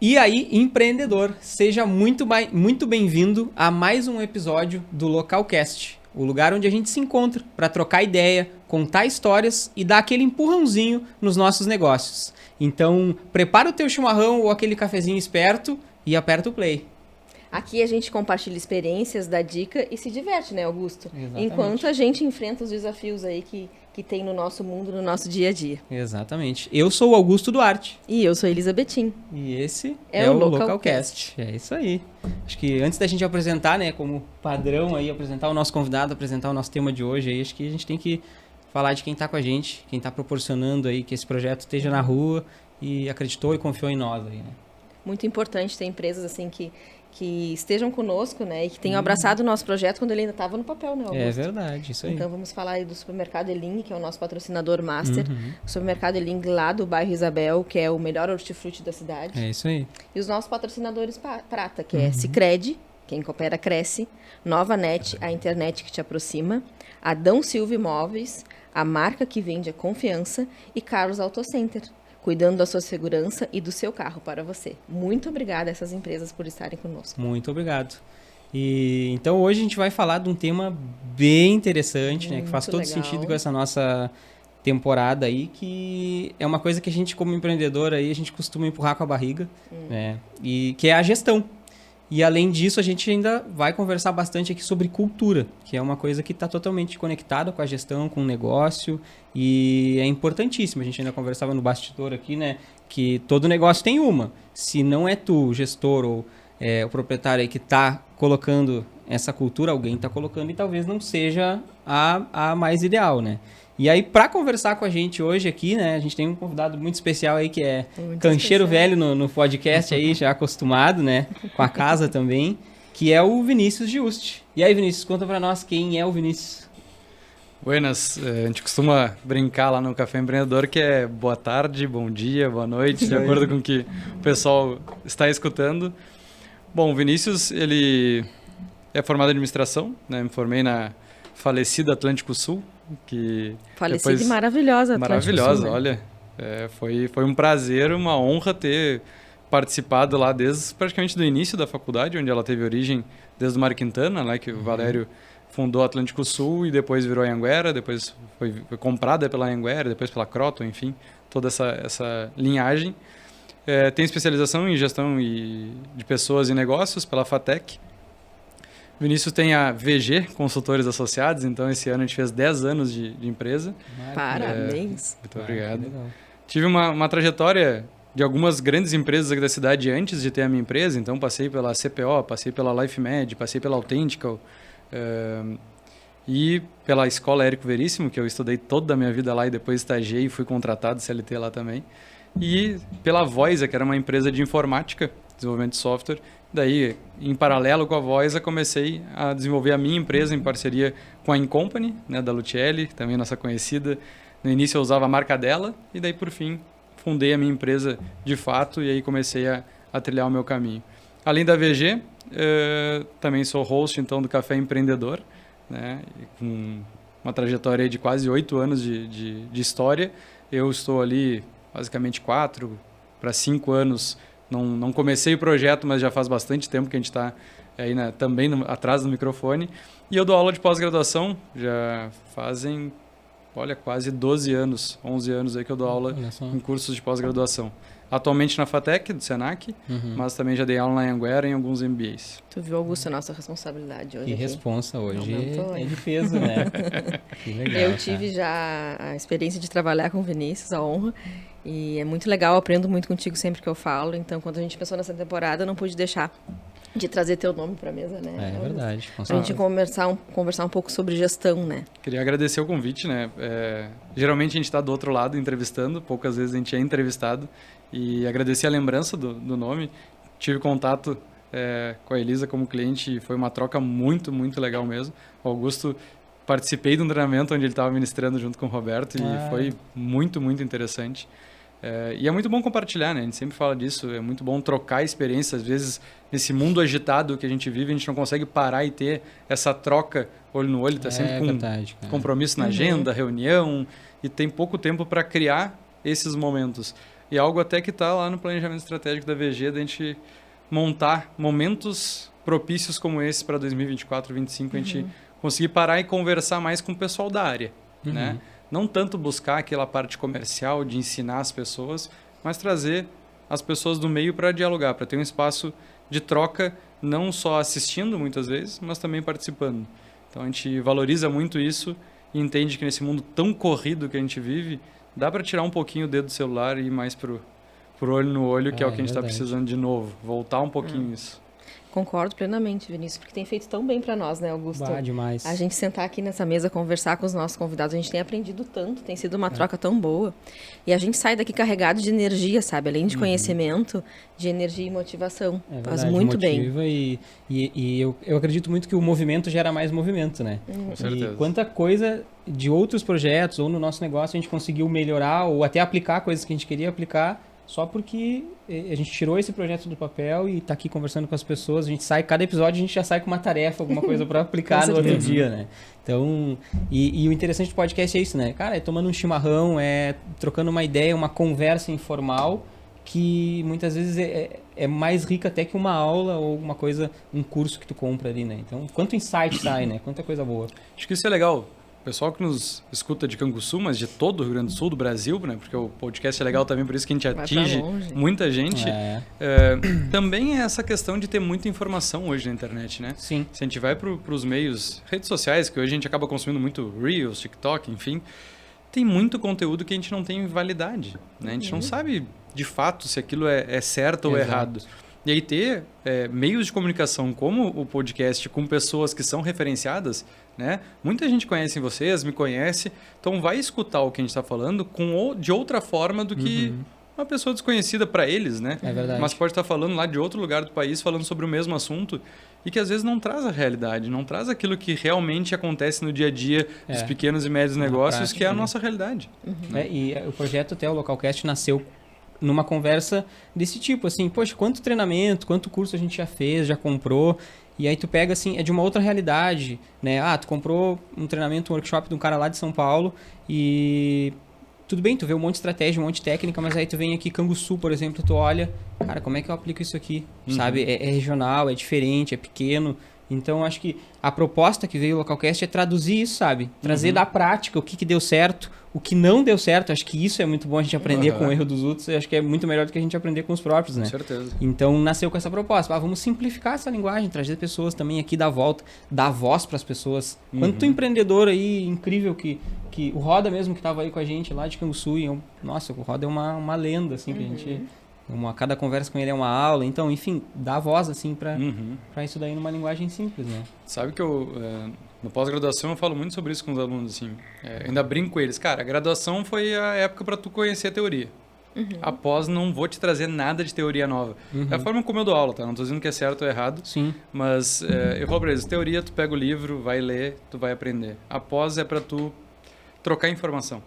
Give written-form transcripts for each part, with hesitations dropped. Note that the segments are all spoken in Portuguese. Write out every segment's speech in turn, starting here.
E aí, empreendedor, seja muito bem-vindo a mais um episódio do Localcast, o lugar onde a gente se encontra para trocar ideia, contar histórias e dar aquele empurrãozinho nos nossos negócios. Então, prepara o teu chimarrão ou aquele cafezinho esperto e aperta o play. Aqui a gente compartilha experiências, dá dica e se diverte, né, Augusto? Exatamente. Enquanto a gente enfrenta os desafios aí que tem no nosso mundo, no nosso dia a dia. Exatamente. Eu sou o Augusto Duarte. E eu sou a Elisabetim. E esse é o Localcast. É isso aí. Acho que antes da gente apresentar, né, como padrão aí, apresentar o nosso convidado, apresentar o nosso tema de hoje aí, acho que a gente tem que falar de quem tá com a gente, quem tá proporcionando aí que esse projeto esteja na rua e acreditou e confiou em nós aí, né? Muito importante ter empresas assim que estejam conosco, né? E que tenham abraçado o nosso projeto quando ele ainda estava no papel, né, Augusto? É verdade, isso aí. Então vamos falar aí do Supermercado Eling, que é o nosso patrocinador master. O Supermercado Eling lá do bairro Isabel, que é o melhor hortifruti da cidade. É isso aí. E os nossos patrocinadores prata, que é Sicredi, quem coopera cresce, Nova Net, a internet que te aproxima, Adão Silva Imóveis, a marca que vende a confiança e Carlos Auto Center, cuidando da sua segurança e do seu carro para você. Muito obrigada a essas empresas por estarem conosco. Muito obrigado. E então hoje a gente vai falar de um tema bem interessante, né, que faz todo sentido com essa nossa temporada aí, que é uma coisa que a gente como empreendedor aí, a gente costuma empurrar com a barriga, né, e que é a gestão. E além disso, a gente ainda vai conversar bastante aqui sobre cultura, que é uma coisa que está totalmente conectada com a gestão, com o negócio, e é importantíssimo. A gente ainda conversava no bastidor aqui, né, que todo negócio tem uma. Se não é tu, o gestor ou o proprietário aí que está colocando essa cultura, alguém está colocando e talvez não seja a mais ideal, né? E aí, para conversar com a gente hoje aqui, né, a gente tem um convidado muito especial aí, que é cancheiro velho no podcast aí, já acostumado, né, com a casa também, que é o Vinícius Giusti. E aí, Vinícius, conta para nós quem é o Vinícius. Buenas, a gente costuma brincar lá no Café Empreendedor que é boa tarde, bom dia, boa noite, de acordo com o que o pessoal está escutando. Bom, o Vinícius, ele é formado em administração, né, me formei na falecida Atlântico Sul, que falecida e maravilhosa Atlântico Sul, né? Olha, foi um prazer, uma honra ter participado lá desde praticamente do início da faculdade, onde ela teve origem desde o Mário Quintana, né, que o Valério fundou Atlântico Sul e depois virou Anhanguera, depois foi comprada pela Anhanguera, depois pela Croton, enfim, toda essa linhagem. Tem especialização em gestão de pessoas e negócios pela FATEC. Vinícius tem a VG Consultores Associados, então esse ano a gente fez 10 anos de empresa. Parabéns! Muito obrigado. Tive uma trajetória de algumas grandes empresas aqui da cidade antes de ter a minha empresa, então passei pela CPO, passei pela LifeMed, passei pela Authentical e pela Escola Érico Veríssimo, que eu estudei toda a minha vida lá e depois estagiei e fui contratado CLT lá também. E pela Voisa, que era uma empresa de informática, desenvolvimento de software. Daí, em paralelo com a Voisa, comecei a desenvolver a minha empresa em parceria com a Incompany, né, da Lucielli, também nossa conhecida. No início eu usava a marca dela e daí, por fim, fundei a minha empresa de fato e aí comecei a trilhar o meu caminho. Além da VG, também sou host então do Café Empreendedor, né, com uma trajetória de quase 8 anos de história. Eu estou ali basicamente 4 para 5 anos. Não comecei o projeto, mas já faz bastante tempo que a gente está aí, né, também atrás do microfone. E eu dou aula de pós-graduação, já fazem, quase 12 anos, 11 anos aí que eu dou aula em cursos de pós-graduação. Atualmente na FATEC, do Senac, mas também já dei aula na Anhanguera em alguns MBAs. Tu viu, Augusto, a nossa responsabilidade hoje. Que responsa hoje é de peso, né? Que legal, eu tive já a experiência de trabalhar com o Vinícius, a honra. E é muito legal, aprendo muito contigo sempre que eu falo. Então, quando a gente pensou nessa temporada, eu não pude deixar de trazer teu nome para a mesa, né? É verdade. Pra gente conversar um pouco sobre gestão, né? Queria agradecer o convite, né? Geralmente a gente está do outro lado entrevistando, poucas vezes a gente é entrevistado. E agradecer a lembrança do nome. Tive contato com a Elisa como cliente e foi uma troca muito, muito legal mesmo. O Augusto, participei de um treinamento onde ele estava ministrando junto com o Roberto e foi muito, muito interessante. E é muito bom compartilhar, né? A gente sempre fala disso, é muito bom trocar experiências. Às vezes, nesse mundo agitado que a gente vive, a gente não consegue parar e ter essa troca olho no olho. Está sempre com compromisso na agenda, reunião, e tem pouco tempo para criar esses momentos. E algo até que está lá no planejamento estratégico da VG, da gente montar momentos propícios como esse para 2024, 2025, a gente conseguir parar e conversar mais com o pessoal da área, né? Não tanto buscar aquela parte comercial de ensinar as pessoas, mas trazer as pessoas do meio para dialogar, para ter um espaço de troca, não só assistindo muitas vezes, mas também participando. Então a gente valoriza muito isso e entende que nesse mundo tão corrido que a gente vive, dá para tirar um pouquinho o dedo do celular e ir mais pro olho no olho, que é o que a gente está precisando de novo. Voltar um pouquinho isso. Concordo plenamente, Vinícius, porque tem feito tão bem para nós, né, Augusto? Demais. A gente sentar aqui nessa mesa, conversar com os nossos convidados, a gente tem aprendido tanto, tem sido uma troca tão boa. E a gente sai daqui carregado de energia, sabe? Além de conhecimento, de energia e motivação. Faz muito bem. E eu acredito muito que o movimento gera mais movimento, né? Com certeza. E quanta coisa de outros projetos ou no nosso negócio a gente conseguiu melhorar ou até aplicar coisas que a gente queria aplicar só porque a gente tirou esse projeto do papel e está aqui conversando com as pessoas. A gente sai, cada episódio a gente já sai com uma tarefa, alguma coisa para aplicar no outro dia, né? Então, e o interessante do podcast é isso, né? Cara, é tomando um chimarrão, é trocando uma ideia, uma conversa informal que muitas vezes é mais rica até que uma aula ou uma coisa, um curso que tu compra ali, né? Então, quanto insight sai, né? Quanta coisa boa. Acho que isso é legal. O pessoal que nos escuta de Canguçu, mas de todo o Rio Grande do Sul, do Brasil, né? Porque o podcast é legal também, por isso que a gente atinge muita gente. Também é essa questão de ter muita informação hoje na internet, né? Sim. Se a gente vai para os meios, redes sociais, que hoje a gente acaba consumindo muito Reels, TikTok, enfim, tem muito conteúdo que a gente não tem validade, né? A gente não sabe, de fato, se aquilo é certo ou errado. E aí ter meios de comunicação como o podcast com pessoas que são referenciadas, né? Muita gente conhece vocês, me conhece, então vai escutar o que a gente está falando de outra forma do que uma pessoa desconhecida para eles, né? É verdade. Mas pode estar falando lá de outro lugar do país, falando sobre o mesmo assunto e que às vezes não traz a realidade, não traz aquilo que realmente acontece no dia a dia dos pequenos e médios negócios, prática, que é a nossa realidade. E o projeto até o Localcast nasceu numa conversa desse tipo, assim, poxa, quanto treinamento, quanto curso a gente já fez, já comprou, e aí tu pega, assim, é de uma outra realidade, né? Tu comprou um treinamento, um workshop de um cara lá de São Paulo e tudo bem, tu vê um monte de estratégia, um monte de técnica, mas aí tu vem aqui, Canguçu, por exemplo, tu olha, cara, como é que eu aplico isso aqui, sabe? É regional, é diferente, é pequeno. Então, acho que a proposta que veio o Localcast é traduzir isso, sabe? Trazer da prática o que deu certo, o que não deu certo. Acho que isso é muito bom a gente aprender com o erro dos outros. Acho que é muito melhor do que a gente aprender com os próprios, né? Com certeza. Então, nasceu com essa proposta. Vamos simplificar essa linguagem, trazer pessoas também aqui da volta, dar voz para as pessoas. Quanto empreendedor aí incrível que o Roda mesmo, que estava aí com a gente lá de Canguçu. Nossa, o Roda é uma lenda, assim, que a gente... cada conversa com ele é uma aula, então, enfim, dá voz, assim, para isso daí numa linguagem simples, né? Sabe que no pós-graduação eu falo muito sobre isso com os alunos, assim, ainda brinco com eles, cara, a graduação foi a época para tu conhecer a teoria. Após, não vou te trazer nada de teoria nova. É a forma como eu dou aula, tá? Não tô dizendo que é certo ou errado, sim, mas eu falo para eles, teoria, tu pega o livro, vai ler, tu vai aprender. Após é para tu trocar informação.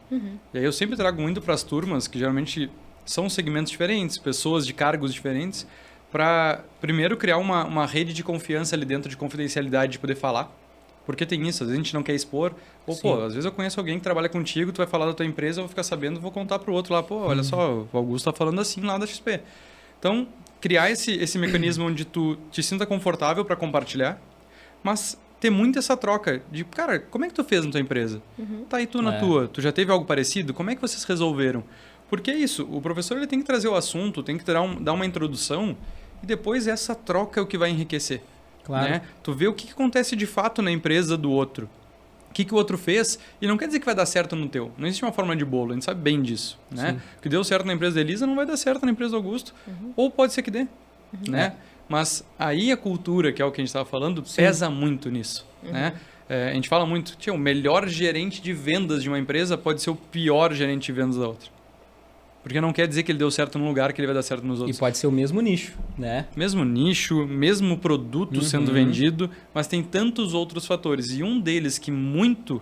E aí eu sempre trago muito para as turmas, que geralmente são segmentos diferentes, pessoas de cargos diferentes, para primeiro criar uma rede de confiança ali dentro, de confidencialidade, de poder falar. Porque tem isso, às vezes a gente não quer expor. Ou, pô, às vezes eu conheço alguém que trabalha contigo, tu vai falar da tua empresa, eu vou ficar sabendo, vou contar pro outro lá, pô, olha só, o Augusto tá falando assim lá da XP. Então, criar esse mecanismo onde tu te sinta confortável para compartilhar, mas ter muito essa troca de, cara, como é que tu fez na tua empresa? Tá aí tu na tua, tu já teve algo parecido? Como é que vocês resolveram? Porque é isso, o professor ele tem que trazer o assunto, tem que dar uma introdução e depois essa troca é o que vai enriquecer. Claro. Né? Tu vê o que acontece de fato na empresa do outro. O que o outro fez e não quer dizer que vai dar certo no teu. Não existe uma forma de bolo, a gente sabe bem disso. Né? O que deu certo na empresa da Elisa não vai dar certo na empresa do Augusto. Ou pode ser que dê. Né? Mas aí a cultura, que é o que a gente estava falando, pesa muito nisso. Né? A gente fala muito, o melhor gerente de vendas de uma empresa pode ser o pior gerente de vendas da outra. Porque não quer dizer que ele deu certo num lugar que ele vai dar certo nos outros. E pode ser o mesmo nicho, né? Mesmo nicho, mesmo produto sendo vendido, mas tem tantos outros fatores. E um deles que muito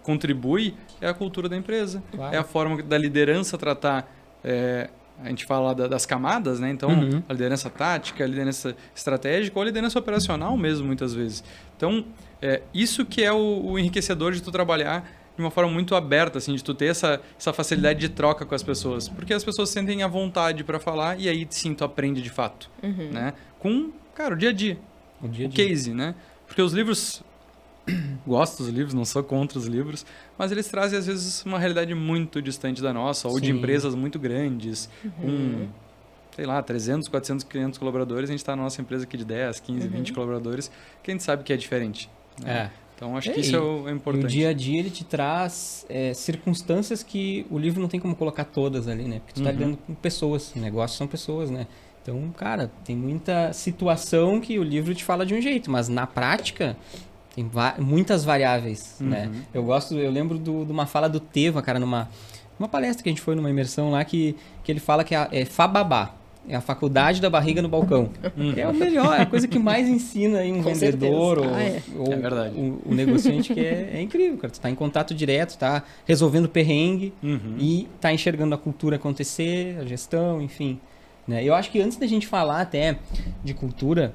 contribui é a cultura da empresa. Claro. É a forma da liderança tratar... a gente fala das camadas, né? Então, a liderança tática, a liderança estratégica ou a liderança operacional mesmo, muitas vezes. Então, isso que é o enriquecedor de tu trabalhar de uma forma muito aberta, assim, de tu ter essa facilidade de troca com as pessoas. Porque as pessoas sentem a vontade para falar e aí sim tu aprende de fato, né? Com, cara, o dia a dia. O case, né? Porque os livros... Gosto dos livros, não sou contra os livros, mas eles trazem, às vezes, uma realidade muito distante da nossa, ou de empresas muito grandes, com, sei lá, 300, 400, 500 colaboradores. A gente está na nossa empresa aqui de 10, 15, 20 colaboradores, que a gente sabe que é diferente. Né? Então, acho que isso é importante. O dia a dia, ele te traz circunstâncias que o livro não tem como colocar todas ali, né? Porque tu está lidando com pessoas, negócios são pessoas, né? Então, cara, tem muita situação que o livro te fala de um jeito, mas na prática... Tem muitas variáveis, né? Eu lembro de uma fala do Teva, cara, numa palestra que a gente foi, numa imersão lá, que ele fala que é FABABA, é a faculdade da barriga no balcão. É o melhor, é a coisa que mais ensina aí um vendedor ou é verdade. O negociante, que é incrível, cara. Tu tá em contato direto, tá resolvendo perrengue e tá enxergando a cultura acontecer, a gestão, enfim. Né? Eu acho que antes da gente falar até de cultura...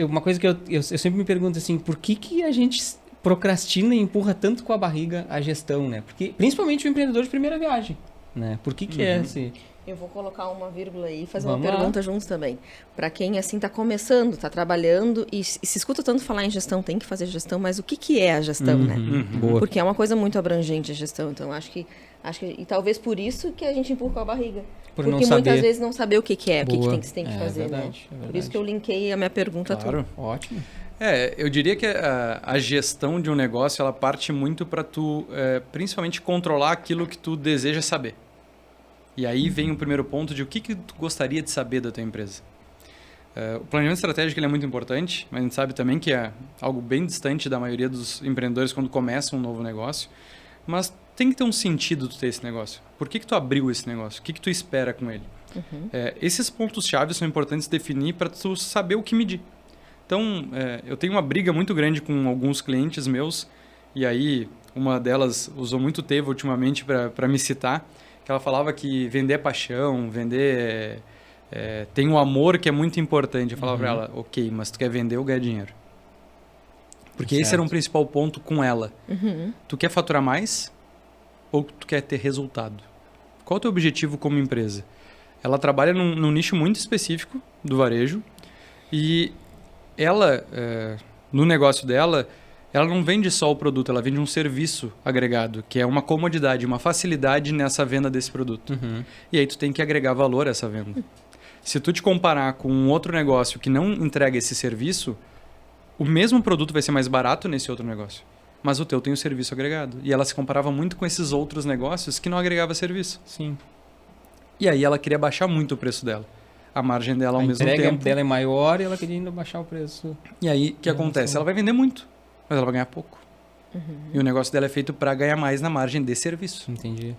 uma coisa que eu sempre me pergunto assim, por que a gente procrastina e empurra tanto com a barriga a gestão, né? Porque, principalmente o empreendedor de primeira viagem, né? Por que é assim? Eu vou colocar uma vírgula aí e fazer uma pergunta juntos também. Para quem, assim, está começando, está trabalhando e se escuta tanto falar em gestão, tem que fazer gestão, mas o que é a gestão, né? Boa. Porque é uma coisa muito abrangente a gestão, então acho que e talvez por isso que a gente empurra com a barriga. Porque muitas vezes não saber o que é, o que tem que fazer, verdade, né? Por isso que eu linkei a minha pergunta Claro. Ótimo. Eu diria que a gestão de um negócio, ela parte muito para tu, principalmente, controlar aquilo que tu deseja saber. E aí vem o primeiro ponto de o que tu gostaria de saber da tua empresa. O planejamento estratégico ele é muito importante, mas a gente sabe também que é algo bem distante da maioria dos empreendedores quando começam um novo negócio. Mas tem que ter um sentido tu ter esse negócio. Por que tu abriu esse negócio? O que tu espera com ele? Esses pontos-chave são importantes definir para tu saber o que medir. Então, eu tenho uma briga muito grande com alguns clientes meus, e aí uma delas usou muito Teva ultimamente para me citar, que ela falava que vender é paixão, vender tem um amor que é muito importante. Eu falava para ela, ok, mas tu quer vender ou ganhar dinheiro? Porque esse era um principal ponto com ela. Tu quer faturar mais ou tu quer ter resultado? Qual é o teu objetivo como empresa? Ela trabalha num nicho muito específico do varejo e ela, no negócio dela, ela não vende só o produto, ela vende um serviço agregado, que é uma comodidade, uma facilidade nessa venda desse produto. E aí tu tem que agregar valor a essa venda. Se tu te comparar com um outro negócio que não entrega esse serviço, o mesmo produto vai ser mais barato nesse outro negócio, mas o teu tem o serviço agregado. E ela se comparava muito com esses outros negócios que não agregavam serviço. Sim. E aí ela queria baixar muito o preço dela. A margem dela ao mesmo tempo. A entrega dela é maior e ela queria ainda baixar o preço. E aí, o que acontece? Ela vai vender muito, mas ela vai ganhar pouco. E o negócio dela é feito para ganhar mais na margem de serviço. Entendi.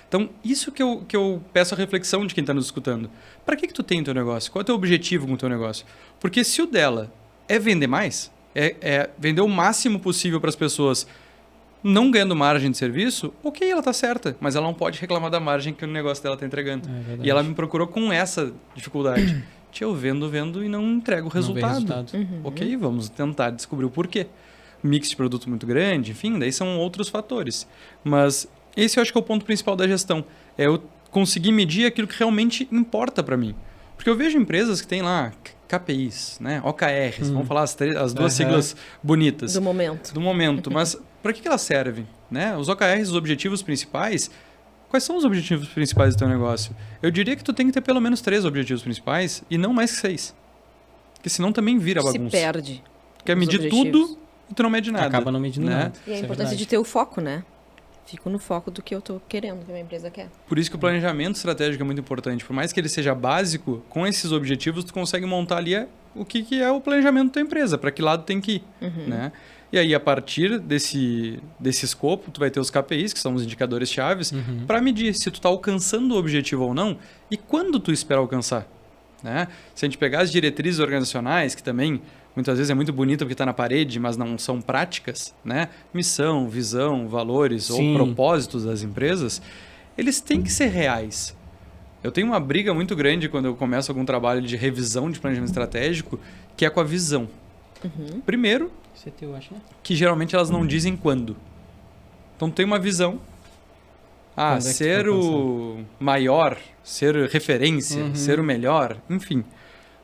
Então, isso que eu peço a reflexão de quem está nos escutando. Para que tu tem o teu negócio? Qual é o teu objetivo com o teu negócio? Porque se o dela é vender mais, é vender o máximo possível para as pessoas, não ganhando margem de serviço, ok, ela está certa, mas ela não pode reclamar da margem que o negócio dela está entregando. E ela me procurou com essa dificuldade. Eu vendo e não entrego o resultado. Ok, vamos tentar descobrir o porquê. Mix de produto muito grande, enfim, daí são outros fatores. Mas esse eu acho que é o ponto principal da gestão. É eu conseguir medir aquilo que realmente importa para mim. Porque eu vejo empresas que têm lá KPIs, né? OKRs, vamos falar as duas siglas bonitas. Do momento. Mas para que elas servem? Né? Os OKRs, os objetivos principais, quais são os objetivos principais do teu negócio? Eu diria que tu tem que ter pelo menos 3 objetivos principais e não mais que 6. Porque senão também vira bagunça. Se perde. Quer medir tudo e tu não mede nada. Acaba não medindo nada. E a importância de ter o foco, né? Fico no foco do que eu estou querendo, que a minha empresa quer. Por isso que o planejamento estratégico é muito importante. Por mais que ele seja básico, com esses objetivos tu consegue montar ali o que é o planejamento da tua empresa, para que lado tem que ir. Né? E aí, a partir desse escopo, tu vai ter os KPIs, que são os indicadores chaves, para medir se tu está alcançando o objetivo ou não e quando tu espera alcançar. Né? Se a gente pegar as diretrizes organizacionais, que também muitas vezes é muito bonito porque está na parede, mas não são práticas, né? Missão, visão, valores ou propósitos das empresas, eles têm que ser reais. Eu tenho uma briga muito grande quando eu começo algum trabalho de revisão de planejamento estratégico, que é com a visão. Primeiro, Isso é teu, acho, né? que geralmente elas não dizem quando. Então, tu tem uma visão. Ser o maior, ser referência, ser o melhor, enfim.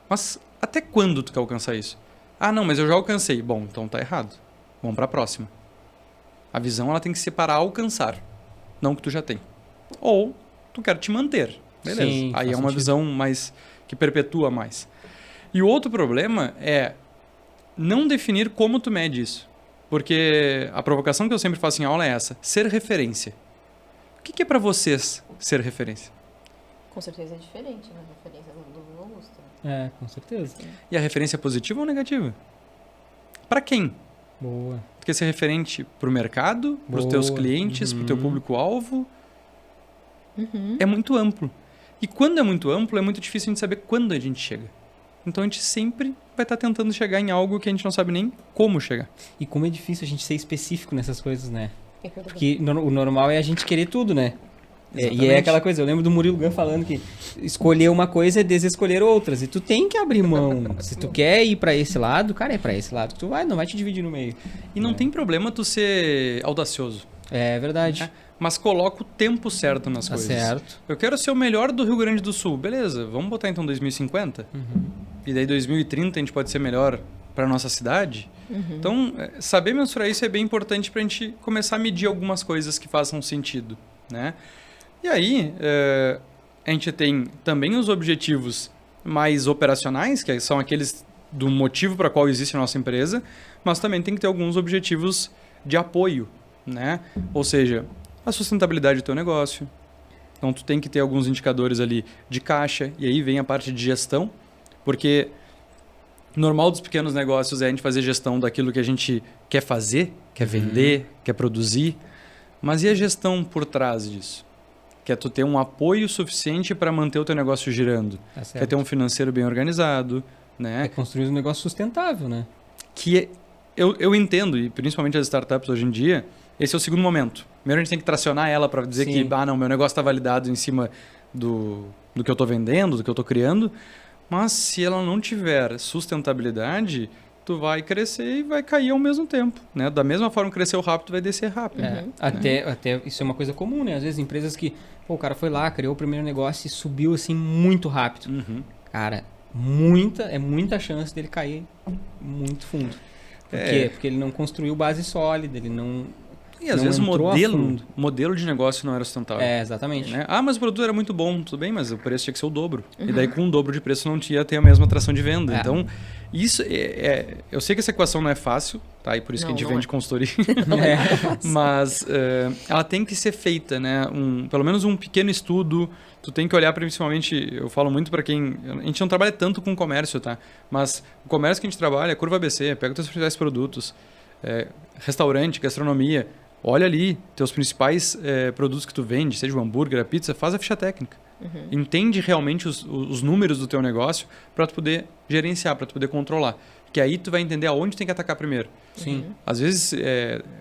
Mas até quando tu quer alcançar isso? Não, mas eu já alcancei. Bom, então tá errado. Vamos para a próxima. A visão ela tem que ser para alcançar, não que tu já tem. Ou tu quer te manter. Beleza. Sim, aí é uma sentido. visão mais que perpetua mais. E o outro problema é não definir como tu mede isso. Porque a provocação que eu sempre faço em aula é essa: ser referência. O que é para vocês ser referência? Com certeza é diferente, né? A referência do Augusto. Com certeza. E a referência é positiva ou negativa? Para quem? Boa. Tu quer ser referente para o mercado, para os teus clientes, para o teu público-alvo? É muito amplo. E quando é muito amplo, é muito difícil a gente saber quando a gente chega. Então a gente sempre vai estar tentando chegar em algo que a gente não sabe nem como chegar. E como é difícil a gente ser específico nessas coisas, né? Porque o normal é a gente querer tudo, né? E é aquela coisa, eu lembro do Murilo Gun falando que escolher uma coisa é desescolher outras. E tu tem que abrir mão. Se tu quer ir pra esse lado, cara, é pra esse lado que tu vai, não vai te dividir no meio. E não tem problema tu ser audacioso. É verdade. Mas coloca o tempo certo nas coisas. Certo. Eu quero ser o melhor do Rio Grande do Sul. Beleza, vamos botar então 2050? E daí 2030 a gente pode ser melhor para nossa cidade? Então, saber mensurar isso é bem importante para a gente começar a medir algumas coisas que façam sentido, né? E aí, a gente tem também os objetivos mais operacionais, que são aqueles do motivo para qual existe a nossa empresa, mas também tem que ter alguns objetivos de apoio, né? Ou seja, a sustentabilidade do teu negócio. Então, tu tem que ter alguns indicadores ali de caixa, e aí vem a parte de gestão, porque normal dos pequenos negócios é a gente fazer gestão daquilo que a gente quer fazer, quer vender, quer produzir. Mas e a gestão por trás disso? Que é tu ter um apoio suficiente para manter o teu negócio girando. Quer ter um financeiro bem organizado, né? É construir um negócio sustentável, né? Que eu entendo, e principalmente as startups hoje em dia, esse é o segundo momento. Primeiro a gente tem que tracionar ela para dizer que, não, meu negócio está validado em cima do que eu estou vendendo, do que eu estou criando. Mas se ela não tiver sustentabilidade, tu vai crescer e vai cair ao mesmo tempo, né? Da mesma forma que cresceu rápido, vai descer rápido. Até isso é uma coisa comum, né? Às vezes empresas que, o cara foi lá, criou o primeiro negócio e subiu assim muito rápido. Cara, é muita chance dele cair muito fundo. Por quê? Porque ele não construiu base sólida, ele não... E às vezes o modelo de negócio não era sustentável. Exatamente. Né? Mas o produto era muito bom, tudo bem, mas o preço tinha que ser o dobro. E daí com o dobro de preço não tinha ter a mesma atração de venda. Então, isso eu sei que essa equação não é fácil, tá? E por isso que a gente vende consultoria. Mas ela tem que ser feita, né? Pelo menos um pequeno estudo. Tu tem que olhar principalmente, eu falo muito para quem... A gente não trabalha tanto com comércio, tá? Mas o comércio que a gente trabalha é curva ABC, pega os teus principais produtos. Restaurante, gastronomia... Olha ali, teus principais produtos que tu vende, seja o hambúrguer, a pizza, faz a ficha técnica. Entende realmente os números do teu negócio para tu poder gerenciar, para tu poder controlar. Porque aí tu vai entender aonde tem que atacar primeiro. Sim. Às vezes,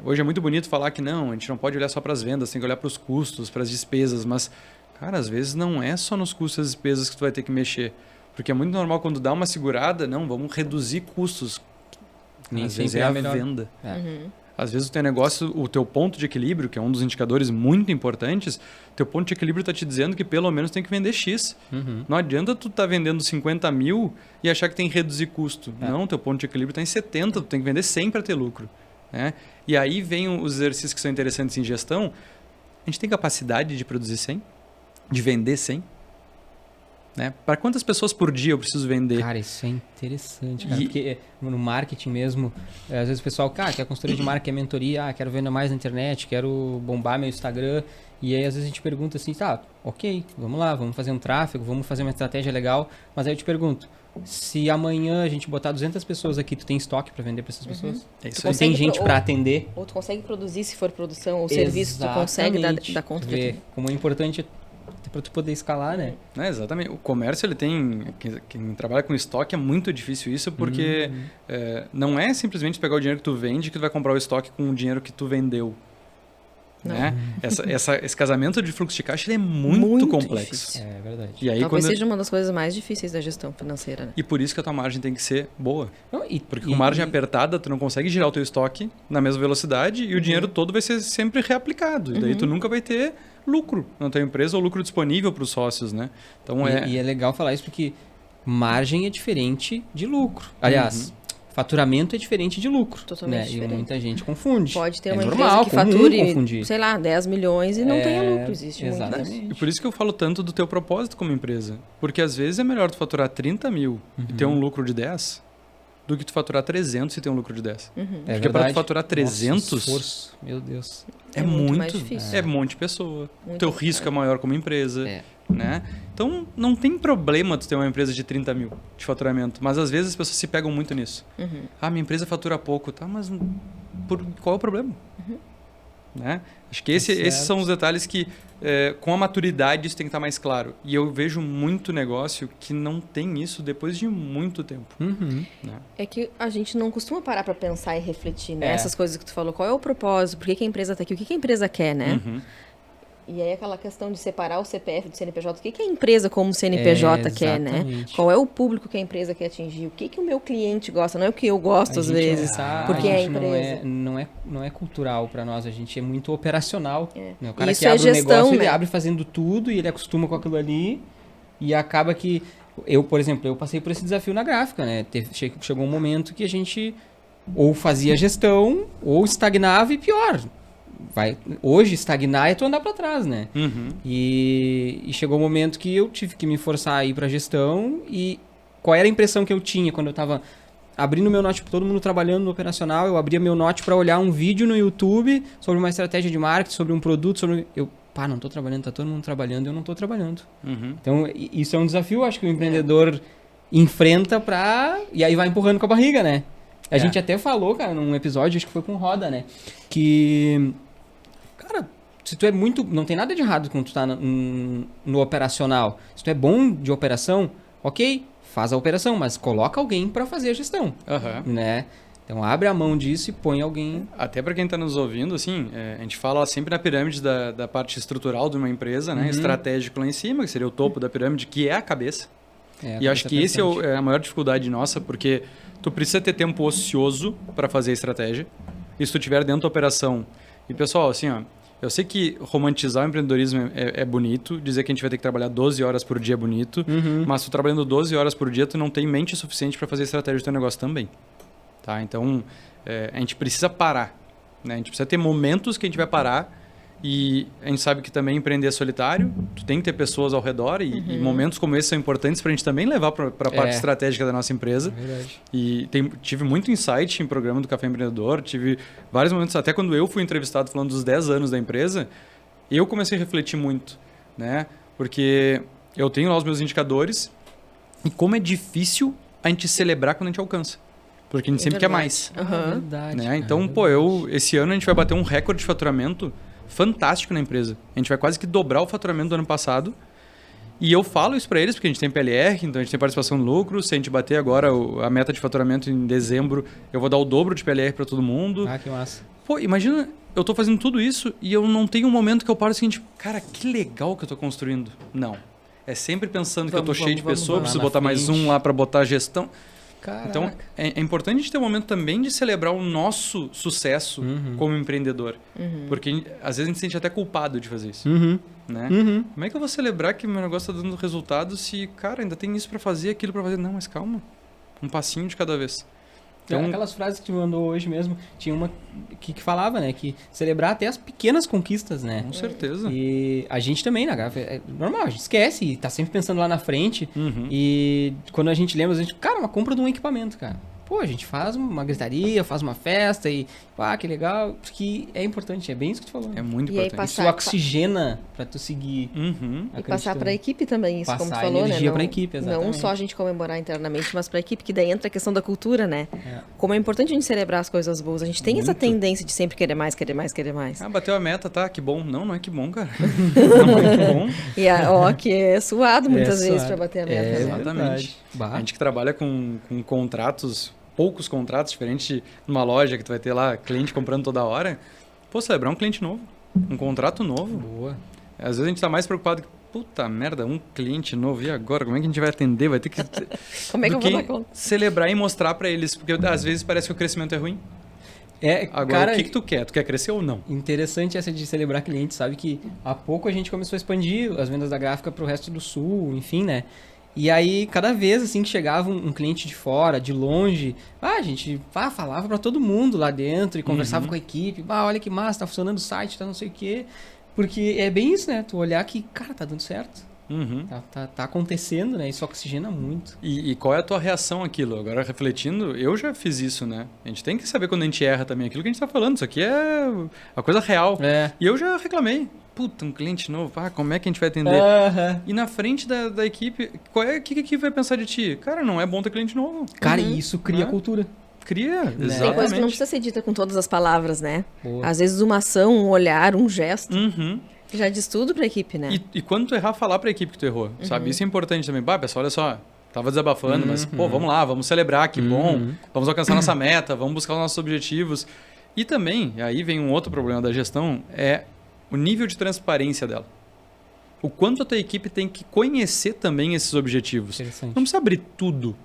hoje é muito bonito falar que não, a gente não pode olhar só para as vendas, tem que olhar para os custos, para as despesas. Mas, cara, às vezes não é só nos custos e as despesas que tu vai ter que mexer. Porque é muito normal quando dá uma segurada, não, vamos reduzir custos. Nem às vezes sempre é a melhor venda. Às vezes o teu negócio, o teu ponto de equilíbrio, que é um dos indicadores muito importantes, teu ponto de equilíbrio está te dizendo que pelo menos tem que vender X. Não adianta tu estar vendendo 50 mil e achar que tem que reduzir custo. Não, teu ponto de equilíbrio está em 70, tu tem que vender 100 para ter lucro. Né? E aí vem os exercícios que são interessantes em gestão. A gente tem capacidade de produzir 100? De vender 100? Né? Para quantas pessoas por dia eu preciso vender? Cara, isso é interessante, cara. Porque no marketing mesmo, às vezes o pessoal, quer consultoria de marketing, quer mentoria, quero vender mais na internet, quero bombar meu Instagram. E aí às vezes a gente pergunta assim, ok, vamos lá, vamos fazer um tráfego, vamos fazer uma estratégia legal. Mas aí eu te pergunto, se amanhã a gente botar 200 pessoas aqui, tu tem estoque para vender para essas pessoas? Tu tem gente para atender? Ou tu consegue produzir se for produção ou serviço, tu consegue dar conta de tudo. Como é importante para tu poder escalar, né? Exatamente. O comércio, ele tem... Quem trabalha com estoque é muito difícil isso, porque não é simplesmente pegar o dinheiro que tu vende que tu vai comprar o estoque com o dinheiro que tu vendeu. Né? Esse casamento de fluxo de caixa ele é muito complexo. Difícil. É verdade. E aí, talvez seja uma das coisas mais difíceis da gestão financeira, né? E por isso que a tua margem tem que ser boa. Porque com margem apertada, tu não consegue girar o teu estoque na mesma velocidade e o dinheiro todo vai ser sempre reaplicado. E daí tu nunca vai ter lucro na tua empresa ou lucro disponível para os sócios, né? Então E é legal falar isso porque margem é diferente de lucro. Aliás, faturamento é diferente de lucro. Totalmente diferente. E muita gente confunde. Pode ter uma empresa que fature, sei lá, 10 milhões e não tenha lucro. Existe exatamente. muito. E por isso que eu falo tanto do teu propósito como empresa. Porque às vezes é melhor tu faturar 30 mil e ter um lucro de 10 do que tu faturar 300 e ter um lucro de 10. Porque para tu faturar 300... Nossa, esforço. Meu Deus. É muito mais difícil. É um monte de pessoa. O teu risco é maior como empresa. Né? Então, não tem problema tu ter uma empresa de 30 mil de faturamento, mas às vezes as pessoas se pegam muito nisso. Minha empresa fatura pouco, tá? Mas qual é o problema? Né? Acho que esses são os detalhes que, com a maturidade, isso tem que estar mais claro. E eu vejo muito negócio que não tem isso depois de muito tempo. Né? É que a gente não costuma parar para pensar e refletir, né? Essas coisas que tu falou, qual é o propósito, por que a empresa está aqui, o que a empresa quer, né? E aí aquela questão de separar o CPF do CNPJ, o que a empresa como CNPJ quer, né? Qual é o público que a empresa quer atingir? O que o meu cliente gosta? Não é o que eu gosto às vezes, porque é a empresa. Não é cultural para nós, a gente é muito operacional. Né? O cara isso que abre gestão, um negócio, né? ele abre fazendo tudo e ele acostuma com aquilo ali e acaba que... Eu, por exemplo, eu passei por esse desafio na gráfica, né? Chegou um momento que a gente ou fazia gestão ou estagnava e pior... Hoje, estagnar é tu andar para trás, né? E chegou o um momento que eu tive que me forçar a ir para gestão e qual era a impressão que eu tinha quando eu estava abrindo meu note, todo mundo trabalhando no operacional, eu abria meu note para olhar um vídeo no YouTube sobre uma estratégia de marketing, sobre um produto, não estou trabalhando, tá todo mundo trabalhando, eu não estou trabalhando. Então, isso é um desafio, acho que o empreendedor enfrenta e aí vai empurrando com a barriga, né? A gente até falou, cara, num episódio, acho que foi com o Roda, né? Que... Cara, se tu é muito... Não tem nada de errado quando tu tá no operacional. Se tu é bom de operação, ok, faz a operação, mas coloca alguém para fazer a gestão, né? Então abre a mão disso e põe alguém... Até para quem está nos ouvindo, assim, a gente fala sempre na pirâmide da parte estrutural de uma empresa, né? Estratégico lá em cima, que seria o topo da pirâmide, que é a cabeça. E acho que esse é a maior dificuldade nossa, porque tu precisa ter tempo ocioso para fazer a estratégia. E se tu tiver dentro da operação... E pessoal, assim, eu sei que romantizar o empreendedorismo é bonito, dizer que a gente vai ter que trabalhar 12 horas por dia é bonito, mas tu trabalhando 12 horas por dia, tu não tem mente suficiente para fazer a estratégia do teu negócio também. Tá? Então, a gente precisa parar. Né? A gente precisa ter momentos que a gente vai parar e a gente sabe que também empreender é solitário, tu tem que ter pessoas ao redor e momentos como esse são importantes para a gente também levar para a parte estratégica da nossa empresa. Verdade. E tive muito insight em programa do Café Empreendedor, tive vários momentos, até quando eu fui entrevistado falando dos 10 anos da empresa, eu comecei a refletir muito, né? Porque eu tenho lá os meus indicadores e como é difícil a gente celebrar quando a gente alcança. Porque a gente sempre quer mais. Verdade. Né? Então, esse ano a gente vai bater um recorde de faturamento fantástico na empresa. A gente vai quase que dobrar o faturamento do ano passado. E eu falo isso para eles, porque a gente tem PLR, então a gente tem participação no lucro. Se a gente bater agora a meta de faturamento em dezembro, eu vou dar o dobro de PLR para todo mundo. Que massa. Pô, imagina, eu tô fazendo tudo isso e eu não tenho um momento que eu paro assim, cara, que legal que eu tô construindo. Não. É sempre pensando que eu tô cheio de pessoas, preciso botar mais um lá para botar a gestão. Caraca. Então, é importante a gente ter um momento também de celebrar o nosso sucesso como empreendedor. Porque às vezes a gente se sente até culpado de fazer isso. Né? Como é que eu vou celebrar que meu negócio está dando resultado se, cara, ainda tem isso para fazer, aquilo para fazer? Não, mas calma. Um passinho de cada vez. Então, aquelas frases que tu mandou hoje mesmo, tinha uma que falava, né? Que celebrar até as pequenas conquistas, né? Com certeza. E a gente também, né? É normal, a gente esquece e tá sempre pensando lá na frente. E quando a gente lembra, a gente... Cara, uma compra de um equipamento, cara. Pô, a gente faz uma gritaria, faz uma festa e... que legal. Porque é importante, é bem isso que tu falou. É muito importante. Isso oxigena pra tu seguir. E passar pra equipe também, isso, como tu falou, né? Passar energia pra equipe, exatamente. Não só a gente comemorar internamente, mas pra equipe, que daí entra a questão da cultura, né? Como é importante a gente celebrar as coisas boas. A gente tem essa tendência de sempre querer mais, querer mais, querer mais. Bateu a meta, tá? Que bom. Não é que bom, cara. Não é que bom. E que é suado muitas vezes pra bater a meta. Né? Exatamente. A gente que trabalha com contratos... poucos contratos, diferente de uma loja que tu vai ter lá cliente comprando toda hora, celebrar um cliente novo. Um contrato novo. Boa. Às vezes a gente tá mais preocupado que, puta merda, um cliente novo, e agora? Como é que a gente vai atender? Vai ter que... Como é que eu vou dar conta? Celebrar e mostrar para eles, porque às vezes parece que o crescimento é ruim. Agora, cara, o que tu quer? Tu quer crescer ou não? Interessante essa de celebrar cliente, sabe que há pouco a gente começou a expandir as vendas da gráfica para o resto do sul, enfim, né? E aí, cada vez assim que chegava um cliente de fora, de longe, a gente falava para todo mundo lá dentro e conversava com a equipe, olha que massa, tá funcionando o site, tá não sei o quê. Porque é bem isso, né? Tu olhar que, cara, tá dando certo. Tá acontecendo, né? Isso oxigena muito. E qual é a tua reação àquilo? Agora, refletindo, eu já fiz isso, né? A gente tem que saber quando a gente erra também. Aquilo que a gente tá falando, isso aqui é a coisa real. E eu já reclamei. Puta, um cliente novo, como é que a gente vai atender? E na frente da equipe, o que a equipe vai pensar de ti? Cara, não é bom ter cliente novo. Cara, e isso cria cultura. Cria, exatamente. Tem coisa que não precisa ser dita com todas as palavras, né? Boa. Às vezes uma ação, um olhar, um gesto... Já diz tudo pra equipe, né? E quando tu errar, falar pra equipe que tu errou, sabe? Isso é importante também. Pessoal, olha só, tava desabafando, mas, vamos lá, vamos celebrar, que bom. Vamos alcançar nossa meta, vamos buscar os nossos objetivos. E também, aí vem um outro problema da gestão, é o nível de transparência dela. O quanto a tua equipe tem que conhecer também esses objetivos. Não precisa abrir tudo.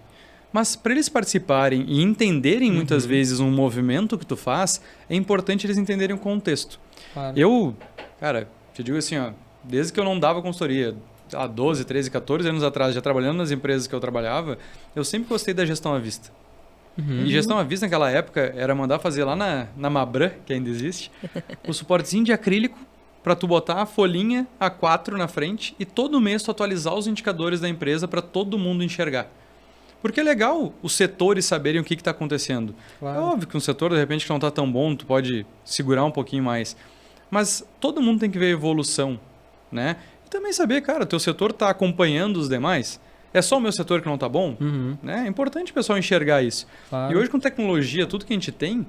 Mas para eles participarem e entenderem muitas vezes um movimento que tu faz, é importante eles entenderem o contexto. Claro. Cara... Te digo assim, desde que eu não dava consultoria, há 12, 13, 14 anos atrás, já trabalhando nas empresas que eu trabalhava, eu sempre gostei da gestão à vista. E gestão à vista naquela época era mandar fazer lá na Mabran, que ainda existe, o suportezinho de acrílico para tu botar a folhinha A4 na frente e todo mês tu atualizar os indicadores da empresa para todo mundo enxergar. Porque é legal os setores saberem o que está acontecendo. Claro. É óbvio que um setor, de repente, que não está tão bom, tu pode segurar um pouquinho mais. Mas todo mundo tem que ver a evolução, né? E também saber, cara, o teu setor está acompanhando os demais? É só o meu setor que não está bom? Né? É importante o pessoal enxergar isso. Claro. E hoje com tecnologia, tudo que a gente tem,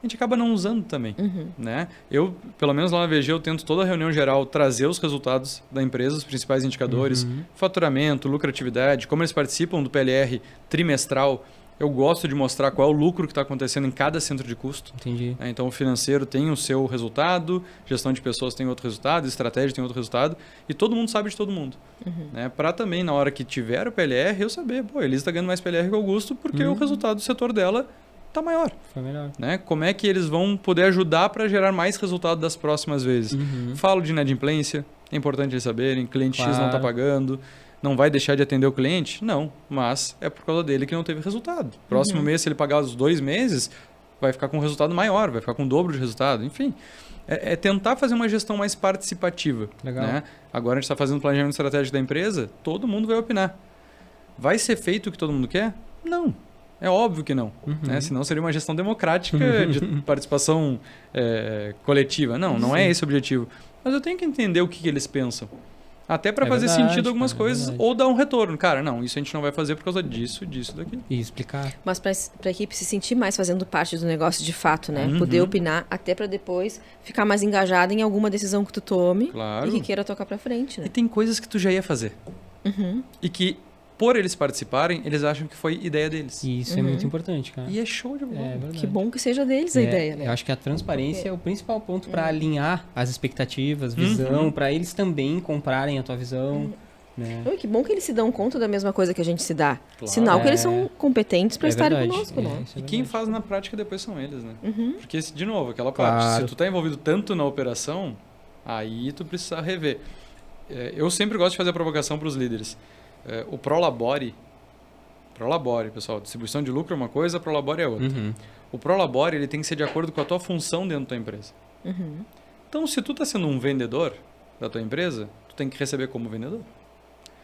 a gente acaba não usando também, né? Eu, pelo menos lá na VG, eu tento toda a reunião geral trazer os resultados da empresa, os principais indicadores, faturamento, lucratividade, como eles participam do PLR trimestral. Eu gosto de mostrar qual é o lucro que está acontecendo em cada centro de custo. Entendi. Então, o financeiro tem o seu resultado, gestão de pessoas tem outro resultado, estratégia tem outro resultado, e todo mundo sabe de todo mundo. Né? Para também, na hora que tiver o PLR, eu saber, a Elisa está ganhando mais PLR que o Augusto, porque o resultado do setor dela está maior. Foi melhor. Né? Como é que eles vão poder ajudar para gerar mais resultado das próximas vezes? Falo de inadimplência, é importante eles saberem, cliente X não está pagando... Não vai deixar de atender o cliente? Não, mas é por causa dele que não teve resultado. Próximo mês, se ele pagar os 2 meses, vai ficar com um resultado maior, vai ficar com o dobro de resultado. Enfim, é tentar fazer uma gestão mais participativa. Legal. Né? Agora a gente está fazendo planejamento estratégico da empresa, todo mundo vai opinar. Vai ser feito o que todo mundo quer? Não. É óbvio que não. Né? Senão seria uma gestão democrática de participação coletiva. Não é esse o objetivo. Mas eu tenho que entender o que eles pensam. Até para fazer sentido algumas coisas ou dar um retorno. Cara, não, isso a gente não vai fazer por causa disso, daquilo. E explicar. Mas para a equipe se sentir mais fazendo parte do negócio de fato, né? Poder opinar até para depois ficar mais engajada em alguma decisão que tu tome e que queira tocar para frente, né? E tem coisas que tu já ia fazer. E que, por eles participarem, eles acham que foi ideia deles. E isso é muito importante, cara. E é show de bola. Que bom que seja deles a ideia, né? Eu acho que a transparência é o principal ponto para alinhar as expectativas, visão, para eles também comprarem a tua visão. Né? Que bom que eles se dão conta da mesma coisa que a gente se dá. Claro. Sinal que eles são competentes para estarem conosco, né? E quem faz na prática depois são eles, né? Porque, de novo, aquela parte, se tu tá envolvido tanto na operação, aí tu precisa rever. Eu sempre gosto de fazer a provocação para os líderes. O Prolabore, pessoal, distribuição de lucro é uma coisa, Prolabore é outra. O Prolabore ele tem que ser de acordo com a tua função dentro da tua empresa. Então, se tu está sendo um vendedor da tua empresa, tu tem que receber como vendedor.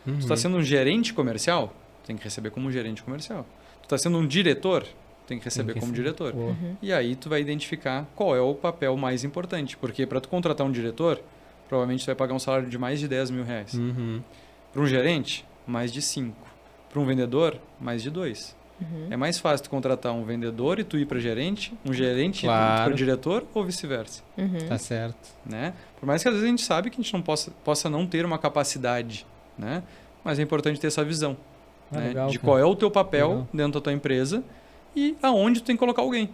Se tu está sendo um gerente comercial, tu tem que receber como gerente comercial. Tu está sendo um diretor, tem que receber como diretor. E aí tu vai identificar qual é o papel mais importante. Porque para tu contratar um diretor, provavelmente tu vai pagar um salário de mais de 10 mil reais. Para um gerente, mais de 5. Para um vendedor, mais de 2. É mais fácil tu contratar um vendedor e tu ir para gerente, um gerente e tu ir para diretor ou vice-versa. Tá certo. Né? Por mais que às vezes a gente sabe que a gente não possa não ter uma capacidade, né? Mas é importante ter essa visão né? Legal, de qual é o teu papel dentro da tua empresa e aonde tu tem que colocar alguém.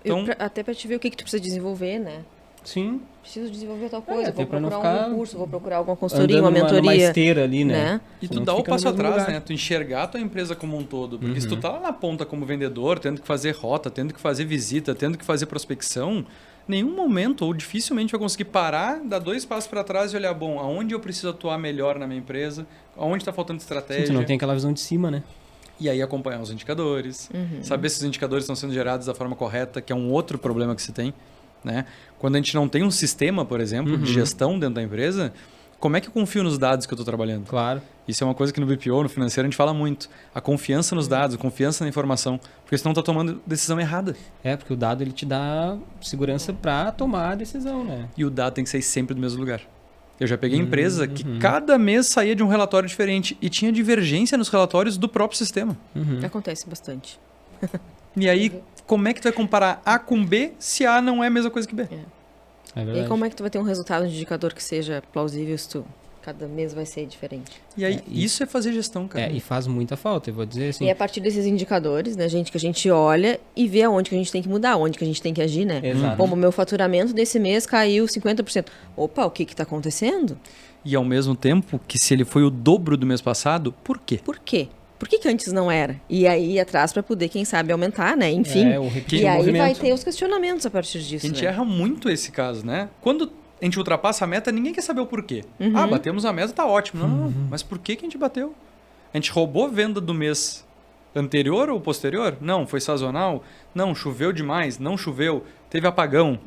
Então, até para te ver o que tu precisa desenvolver, né? Sim. Preciso desenvolver tal coisa, vou até pra não procurar ficar algum curso, vou procurar alguma consultoria, uma andando numa mentoria. esteira ali, né? E tu Senão dá o fica no passo mesmo atrás, lugar. né? Tu enxergar a tua empresa como um todo. Porque se tu tá lá na ponta como vendedor, tendo que fazer rota, tendo que fazer visita, tendo que fazer prospecção, nenhum momento ou dificilmente vai conseguir parar, dar 2 passos para trás e olhar, bom, aonde eu preciso atuar melhor na minha empresa, aonde está faltando estratégia. Sim, tu não tem aquela visão de cima, né? E aí acompanhar os indicadores, saber se os indicadores estão sendo gerados da forma correta, que é um outro problema que se tem, né? Quando a gente não tem um sistema, por exemplo, de gestão dentro da empresa, como é que eu confio nos dados que eu estou trabalhando? Claro. Isso é uma coisa que no BPO, no financeiro, a gente fala muito. A confiança nos dados, a confiança na informação, porque senão tá tomando decisão errada. Porque o dado ele te dá segurança para tomar a decisão, né? E o dado tem que sair sempre do mesmo lugar. Eu já peguei empresa que cada mês saía de um relatório diferente e tinha divergência nos relatórios do próprio sistema. Acontece bastante. E aí, como é que tu vai comparar A com B se A não é a mesma coisa que B? É E verdade. aí, como é que tu vai ter um resultado de indicador que seja plausível se tu... Cada mês vai ser diferente. E aí, isso é fazer gestão, cara. E faz muita falta, eu vou dizer assim. E é a partir desses indicadores, né, gente, que a gente olha e vê aonde que a gente tem que mudar, onde que a gente tem que agir, né? Exato. Como o meu faturamento desse mês caiu 50%. Opa, o que que tá acontecendo? E ao mesmo tempo que se ele foi o dobro do mês passado, por quê? Por quê? Por que que antes não era? E aí ir atrás para poder, quem sabe, aumentar, né? Enfim. O repetir E o aí movimento. vai ter os questionamentos a partir disso, A gente né? erra muito esse caso, né? Quando a gente ultrapassa a meta, ninguém quer saber o porquê. Batemos a meta, tá ótimo. Não, mas por que que a gente bateu? A gente roubou venda do mês anterior ou posterior? Não, foi sazonal? Não, choveu demais? Não choveu? Teve apagão?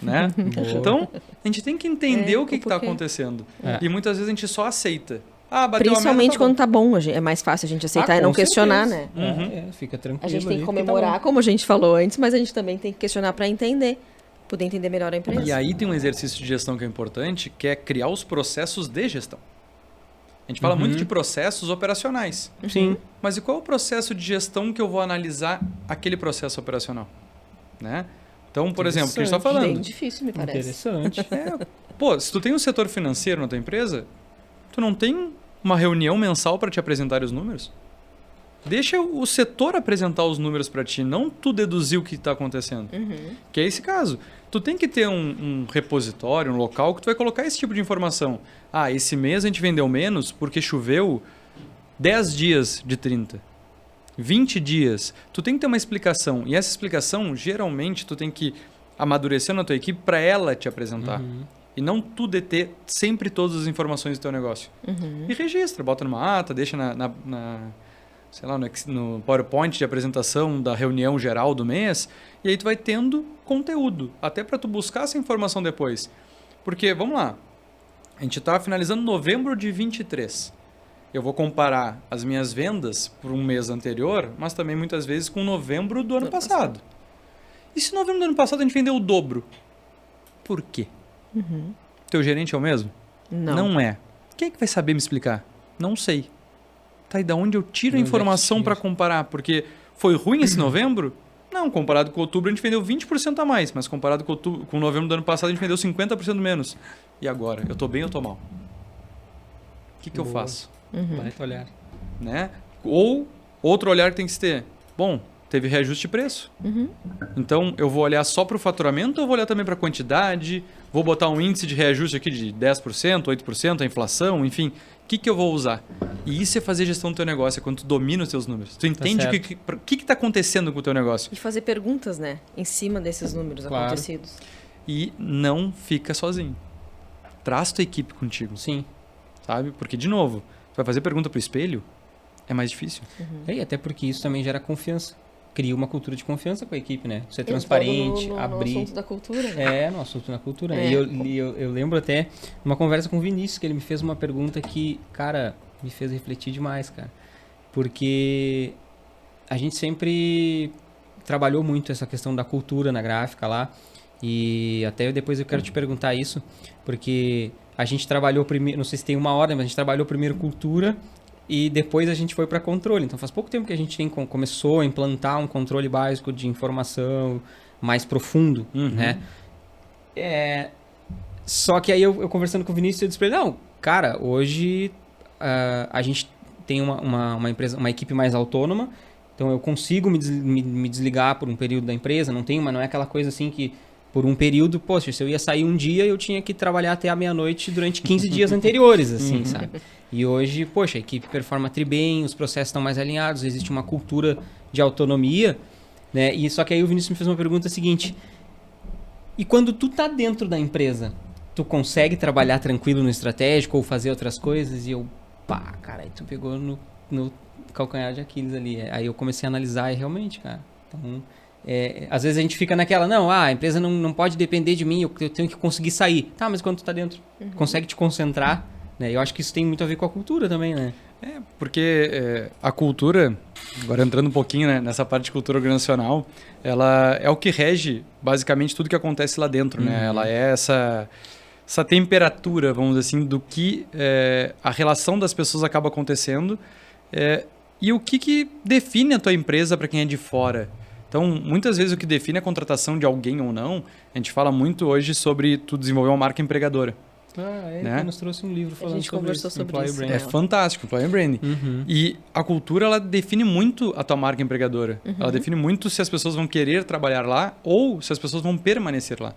Né? Então, a gente tem que entender o que está porquê. acontecendo. E muitas vezes a gente só aceita. Ah, bateu Principalmente a meta, quando tá bom, é mais fácil a gente aceitar e não com questionar, certeza. né? Fica tranquilo. A gente tem ali, que porque tá comemorar, bom. como a gente falou antes, mas a gente também tem que questionar para entender, poder entender melhor a empresa. E aí tem um exercício de gestão que é importante, que é criar os processos de gestão. A gente fala muito de processos operacionais. Sim. Mas e qual é o processo de gestão que eu vou analisar aquele processo operacional? Né? Então, por exemplo, o que a gente está falando. Bem difícil, me parece. Interessante. Pô, se tu tem um setor financeiro na tua empresa, tu não tem uma reunião mensal para te apresentar os números? Deixa o setor apresentar os números para ti, não tu deduzir o que está acontecendo. Que é esse caso. Tu tem que ter um repositório, um local que tu vai colocar esse tipo de informação. Ah, esse mês a gente vendeu menos porque choveu 10 dias de 30. 20 dias. Tu tem que ter uma explicação. E essa explicação, geralmente, tu tem que amadurecer na tua equipe para ela te apresentar. E não tu deter sempre todas as informações do teu negócio. E registra, bota numa ata, deixa sei lá, no PowerPoint de apresentação da reunião geral do mês, e aí tu vai tendo conteúdo, até para tu buscar essa informação depois. Porque, vamos lá, a gente está finalizando novembro de 23. Eu vou comparar as minhas vendas por um mês anterior, mas também muitas vezes com novembro do ano passado. E se novembro do ano passado a gente vendeu o dobro? Por quê? Teu gerente é o mesmo? Não. É. Quem é que vai saber me explicar? Não sei. Tá, e da onde eu tiro a informação para comparar? Porque foi ruim esse novembro? Não, comparado com outubro a gente vendeu 20% a mais, mas comparado com novembro do ano passado a gente vendeu 50% menos. E agora? Eu tô bem ou tô mal? O que eu faço? Vai tu olhar. Né? Ou outro olhar que tem que se ter. Bom, teve reajuste de preço. Então, eu vou olhar só para o faturamento ou vou olhar também para a quantidade? Vou botar um índice de reajuste aqui de 10%, 8%, a inflação, enfim. O que eu vou usar? E isso é fazer gestão do teu negócio, é quando tu domina os teus números. Tu entende o que está acontecendo com o teu negócio. E fazer perguntas, né? Em cima desses números acontecidos. E não fica sozinho. Traz tua equipe contigo. Sim. Sabe? Porque, de novo, tu vai fazer pergunta pro espelho, é mais difícil. E até porque isso também gera confiança. Cria uma cultura de confiança com a equipe, né? Ser transparente, abrir. No assunto da cultura, né? No assunto da cultura. E eu lembro até numa conversa com o Vinícius, que ele me fez uma pergunta que, cara, me fez refletir demais, cara. Porque a gente sempre trabalhou muito essa questão da cultura na gráfica lá. E até depois eu quero te perguntar isso, porque a gente trabalhou primeiro, não sei se tem uma ordem, mas a gente trabalhou primeiro cultura e depois a gente foi para controle. Então faz pouco tempo que a gente começou a implantar um controle básico de informação mais profundo, né? Só que aí eu conversando com o Vinícius, eu disse pra ele, não, cara, hoje a gente tem uma empresa, uma equipe mais autônoma, então eu consigo me desligar por um período da empresa, não é aquela coisa assim que por um período, poxa, se eu ia sair um dia, eu tinha que trabalhar até a meia-noite durante 15 dias anteriores, assim, sabe? E hoje, poxa, a equipe performa tri bem, os processos estão mais alinhados, existe uma cultura de autonomia, né? E só que aí o Vinícius me fez uma pergunta seguinte: e quando tu tá dentro da empresa, tu consegue trabalhar tranquilo no estratégico ou fazer outras coisas? E eu, pá, cara, aí tu pegou no calcanhar de Aquiles ali. Aí eu comecei a analisar e realmente, cara, então... às vezes a gente fica naquela, não, a empresa não pode depender de mim, eu tenho que conseguir sair. Tá, mas quando tu tá dentro, consegue te concentrar, né? Eu acho que isso tem muito a ver com a cultura também, né? Porque a cultura, agora entrando um pouquinho, né, nessa parte de cultura organizacional, ela é o que rege basicamente tudo que acontece lá dentro, né? Ela é essa temperatura, vamos dizer assim, do que a relação das pessoas acaba acontecendo e o que define a tua empresa para quem é de fora. Então, muitas vezes o que define a contratação de alguém ou não, a gente fala muito hoje sobre tu desenvolver uma marca empregadora. Ele nos trouxe um livro falando sobre isso. É fantástico, Employer Branding. E a cultura, ela define muito a tua marca empregadora. Ela define muito se as pessoas vão querer trabalhar lá ou se as pessoas vão permanecer lá.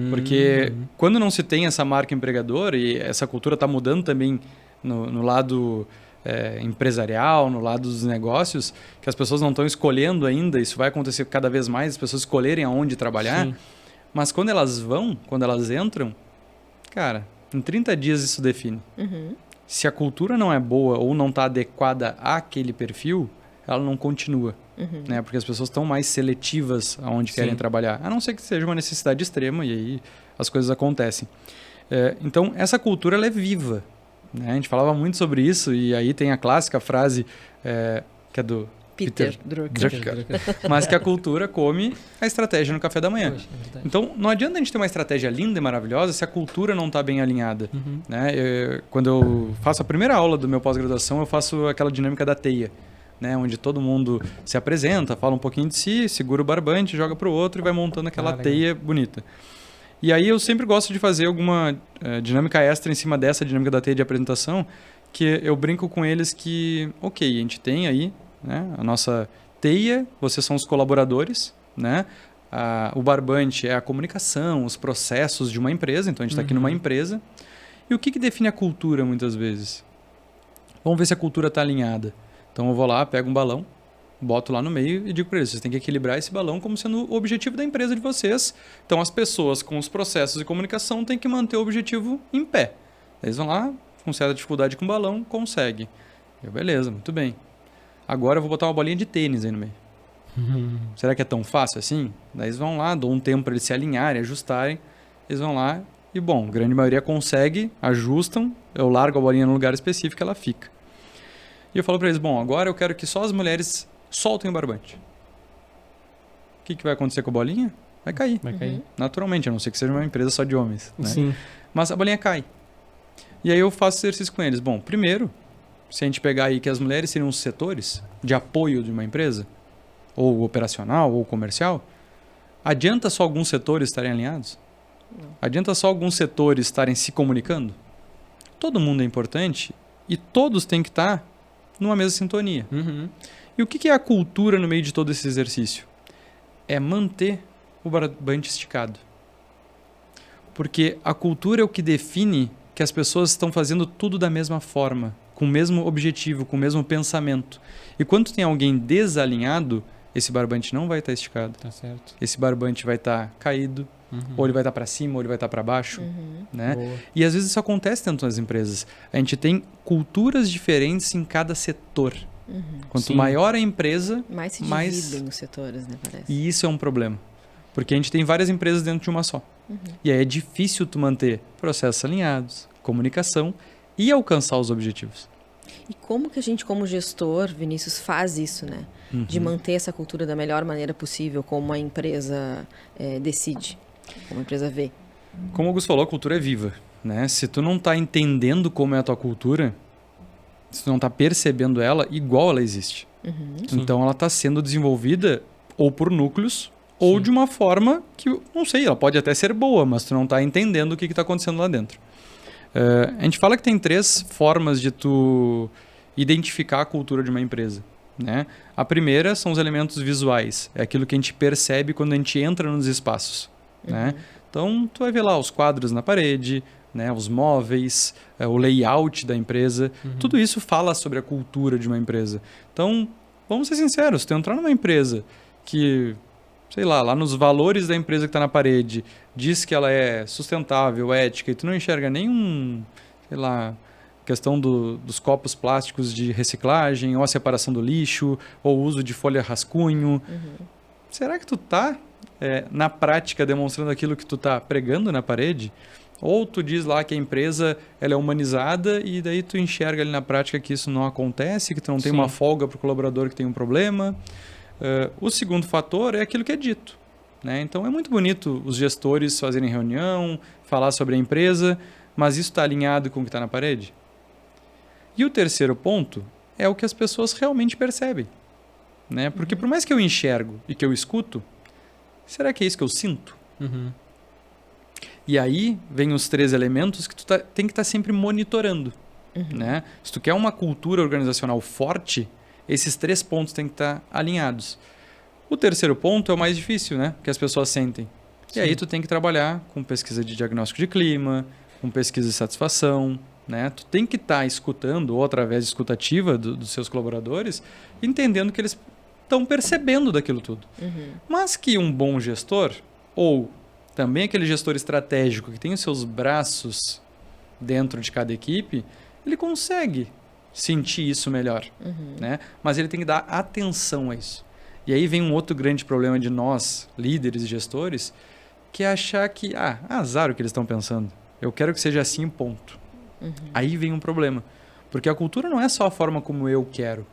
Porque quando não se tem essa marca empregadora, e essa cultura está mudando também no lado... empresarial, no lado dos negócios, que as pessoas não estão escolhendo ainda, isso vai acontecer cada vez mais, as pessoas escolherem aonde trabalhar, sim. Mas quando elas entram, cara, em 30 dias isso define. Se a cultura não é boa ou não está adequada àquele perfil, ela não continua, né? Porque as pessoas estão mais seletivas aonde querem trabalhar, a não ser que seja uma necessidade extrema e aí as coisas acontecem. Então, essa cultura ela é viva. A gente falava muito sobre isso e aí tem a clássica frase que é do Peter Drucker, mas que a cultura come a estratégia no café da manhã. Poxa, então, não adianta a gente ter uma estratégia linda e maravilhosa se a cultura não está bem alinhada. Né? Quando eu faço a primeira aula do meu pós-graduação, eu faço aquela dinâmica da teia, né? Onde todo mundo se apresenta, fala um pouquinho de si, segura o barbante, joga para o outro e vai montando aquela teia bonita. E aí eu sempre gosto de fazer alguma dinâmica extra em cima dessa dinâmica da teia de apresentação, que eu brinco com eles que, ok, a gente tem aí, né, a nossa teia, vocês são os colaboradores, né? O barbante é a comunicação, os processos de uma empresa, então a gente está aqui numa empresa. E o que define a cultura muitas vezes? Vamos ver se a cultura está alinhada. Então eu vou lá, pego um balão, boto lá no meio e digo para eles, vocês têm que equilibrar esse balão como sendo o objetivo da empresa de vocês. Então as pessoas com os processos de comunicação têm que manter o objetivo em pé. Eles vão lá, com certa dificuldade com o balão, conseguem. Beleza, muito bem. Agora eu vou botar uma bolinha de tênis aí no meio. Será que é tão fácil assim? Daí eles vão lá, dou um tempo para eles se alinharem, ajustarem. Eles vão lá e, bom, a grande maioria consegue, ajustam, eu largo a bolinha no lugar específico e ela fica. E eu falo para eles, bom, agora eu quero que só as mulheres soltem o barbante. O que vai acontecer com a bolinha? Vai cair. Vai cair. Naturalmente, a não ser que seja uma empresa só de homens. Né? Sim. Mas a bolinha cai. E aí eu faço exercício com eles. Bom, primeiro, se a gente pegar aí que as mulheres seriam os setores de apoio de uma empresa, ou operacional, ou comercial, adianta só alguns setores estarem alinhados? Não. Adianta só alguns setores estarem se comunicando? Todo mundo é importante e todos têm que estar numa mesma sintonia. E o que é a cultura no meio de todo esse exercício? É manter o barbante esticado. Porque a cultura é o que define que as pessoas estão fazendo tudo da mesma forma, com o mesmo objetivo, com o mesmo pensamento. E quando tem alguém desalinhado, esse barbante não vai estar esticado. Tá certo. Esse barbante vai estar caído, ou ele vai estar para cima, ou ele vai estar para baixo. Né? E às vezes isso acontece dentro das empresas. A gente tem culturas diferentes em cada setor. Quanto maior a empresa, mais se dividem os setores, né, parece. E isso é um problema. Porque a gente tem várias empresas dentro de uma só. E aí é difícil tu manter processos alinhados, comunicação e alcançar os objetivos. E como que a gente, como gestor, Vinícius, faz isso, né? De manter essa cultura da melhor maneira possível, como a empresa decide, como a empresa vê. Como o Augusto falou, a cultura é viva, né? Se tu não está entendendo como é a tua cultura, se tu não está percebendo ela, igual ela existe. Então ela está sendo desenvolvida ou por núcleos ou de uma forma que, não sei, ela pode até ser boa, mas tu não está entendendo o que está acontecendo lá dentro. A gente fala que tem 3 formas de tu identificar a cultura de uma empresa. Né? A primeira são os elementos visuais. É aquilo que a gente percebe quando a gente entra nos espaços. né? Então, tu vai ver lá os quadros na parede, né, os móveis, o layout da empresa. Tudo isso fala sobre a cultura de uma empresa. Então, vamos ser sinceros, se tu entrar numa empresa que, sei lá nos valores da empresa que está na parede, diz que ela é sustentável, ética, e tu não enxerga nenhum, sei lá, questão dos copos plásticos de reciclagem, ou a separação do lixo, ou o uso de folha rascunho. Será que tu tá, na prática, demonstrando aquilo que tu tá pregando na parede? Ou tu diz lá que a empresa ela é humanizada e daí tu enxerga ali na prática que isso não acontece, que tu não tem uma folga para o colaborador que tem um problema. O segundo fator é aquilo que é dito, né? Então é muito bonito os gestores fazerem reunião, falar sobre a empresa, mas isso está alinhado com o que está na parede? E o terceiro ponto é o que as pessoas realmente percebem, né? Porque por mais que eu enxergo e que eu escuto, será que é isso que eu sinto? E aí vem os 3 elementos que tu tem que estar sempre monitorando, né? Se tu quer uma cultura organizacional forte, esses 3 pontos têm que estar alinhados. O terceiro ponto é o mais difícil, né? Que as pessoas sentem. E aí tu tem que trabalhar com pesquisa de diagnóstico de clima, com pesquisa de satisfação, né? Tu tem que estar escutando, ou através de escutativa dos seus colaboradores, entendendo que eles estão percebendo daquilo tudo. Mas que um bom gestor, ou também aquele gestor estratégico que tem os seus braços dentro de cada equipe, ele consegue sentir isso melhor, né? Mas ele tem que dar atenção a isso. E aí vem um outro grande problema de nós, líderes e gestores, que é achar que, azar o que eles estão pensando. Eu quero que seja assim, ponto. Aí vem um problema. Porque a cultura não é só a forma como eu quero.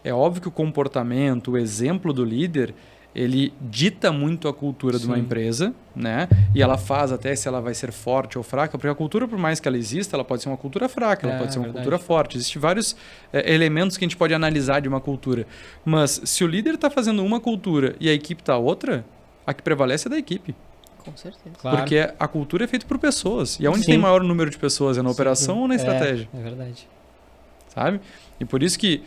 É óbvio que o comportamento, o exemplo do líder, ele dita muito a cultura de uma empresa, né? E ela faz até se ela vai ser forte ou fraca, porque a cultura, por mais que ela exista, ela pode ser uma cultura fraca, ela pode ser uma cultura forte. Existem vários elementos que a gente pode analisar de uma cultura. Mas se o líder está fazendo uma cultura e a equipe está outra, a que prevalece é da equipe. Com certeza. Claro. Porque a cultura é feita por pessoas. E onde tem maior número de pessoas? É na operação ou na estratégia? É verdade. Sabe? E por isso que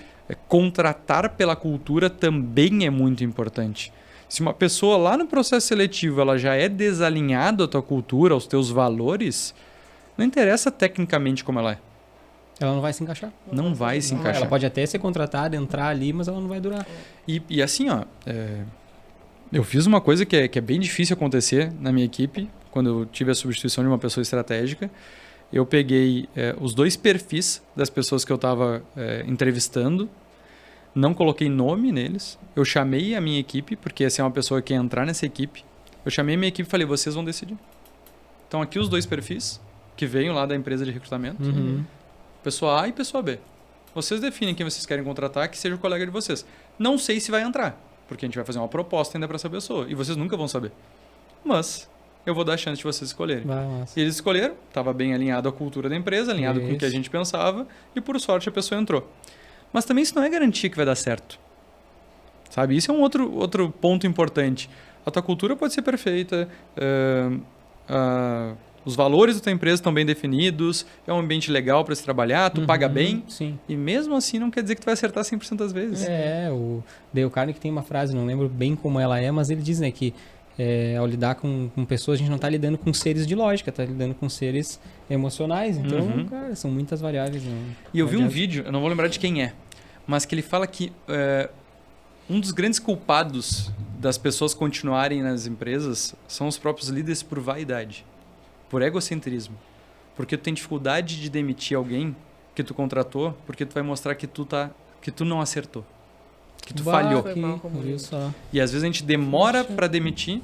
contratar pela cultura também é muito importante. Se uma pessoa lá no processo seletivo ela já é desalinhada à tua cultura, aos teus valores, não interessa tecnicamente como ela é. Ela não vai se encaixar. Não vai se encaixar. Ela pode até ser contratada, entrar ali, mas ela não vai durar. E assim, eu fiz uma coisa que é bem difícil acontecer na minha equipe, quando eu tive a substituição de uma pessoa estratégica. Eu peguei os 2 perfis das pessoas que eu estava entrevistando, não coloquei nome neles, eu chamei a minha equipe, porque essa é uma pessoa que ia entrar nessa equipe. Eu chamei a minha equipe e falei, vocês vão decidir. Então aqui os 2 perfis, que veio lá da empresa de recrutamento, pessoa A e pessoa B. Vocês definem quem vocês querem contratar, que seja o colega de vocês. Não sei se vai entrar, porque a gente vai fazer uma proposta ainda para essa pessoa, e vocês nunca vão saber. Mas eu vou dar a chance de vocês escolherem. E eles escolheram, estava bem alinhado à cultura da empresa, alinhado com o que a gente pensava, e por sorte a pessoa entrou. Mas também isso não é garantia que vai dar certo. Sabe? Isso é um outro ponto importante. A tua cultura pode ser perfeita, os valores da tua empresa estão bem definidos, é um ambiente legal para se trabalhar, tu paga bem, e mesmo assim não quer dizer que tu vai acertar 100% das vezes. O Dale Carnegie tem uma frase, não lembro bem como ela é, mas ele diz, né, que ao lidar com pessoas, a gente não está lidando com seres de lógica, está lidando com seres emocionais. Então, cara, são muitas variáveis. E eu vi um vídeo, eu não vou lembrar de quem é, mas que ele fala que um dos grandes culpados das pessoas continuarem nas empresas são os próprios líderes por vaidade, por egocentrismo. Porque tu tem dificuldade de demitir alguém que tu contratou, porque tu vai mostrar que tu não acertou. Que tu falhou. E às vezes a gente demora para demitir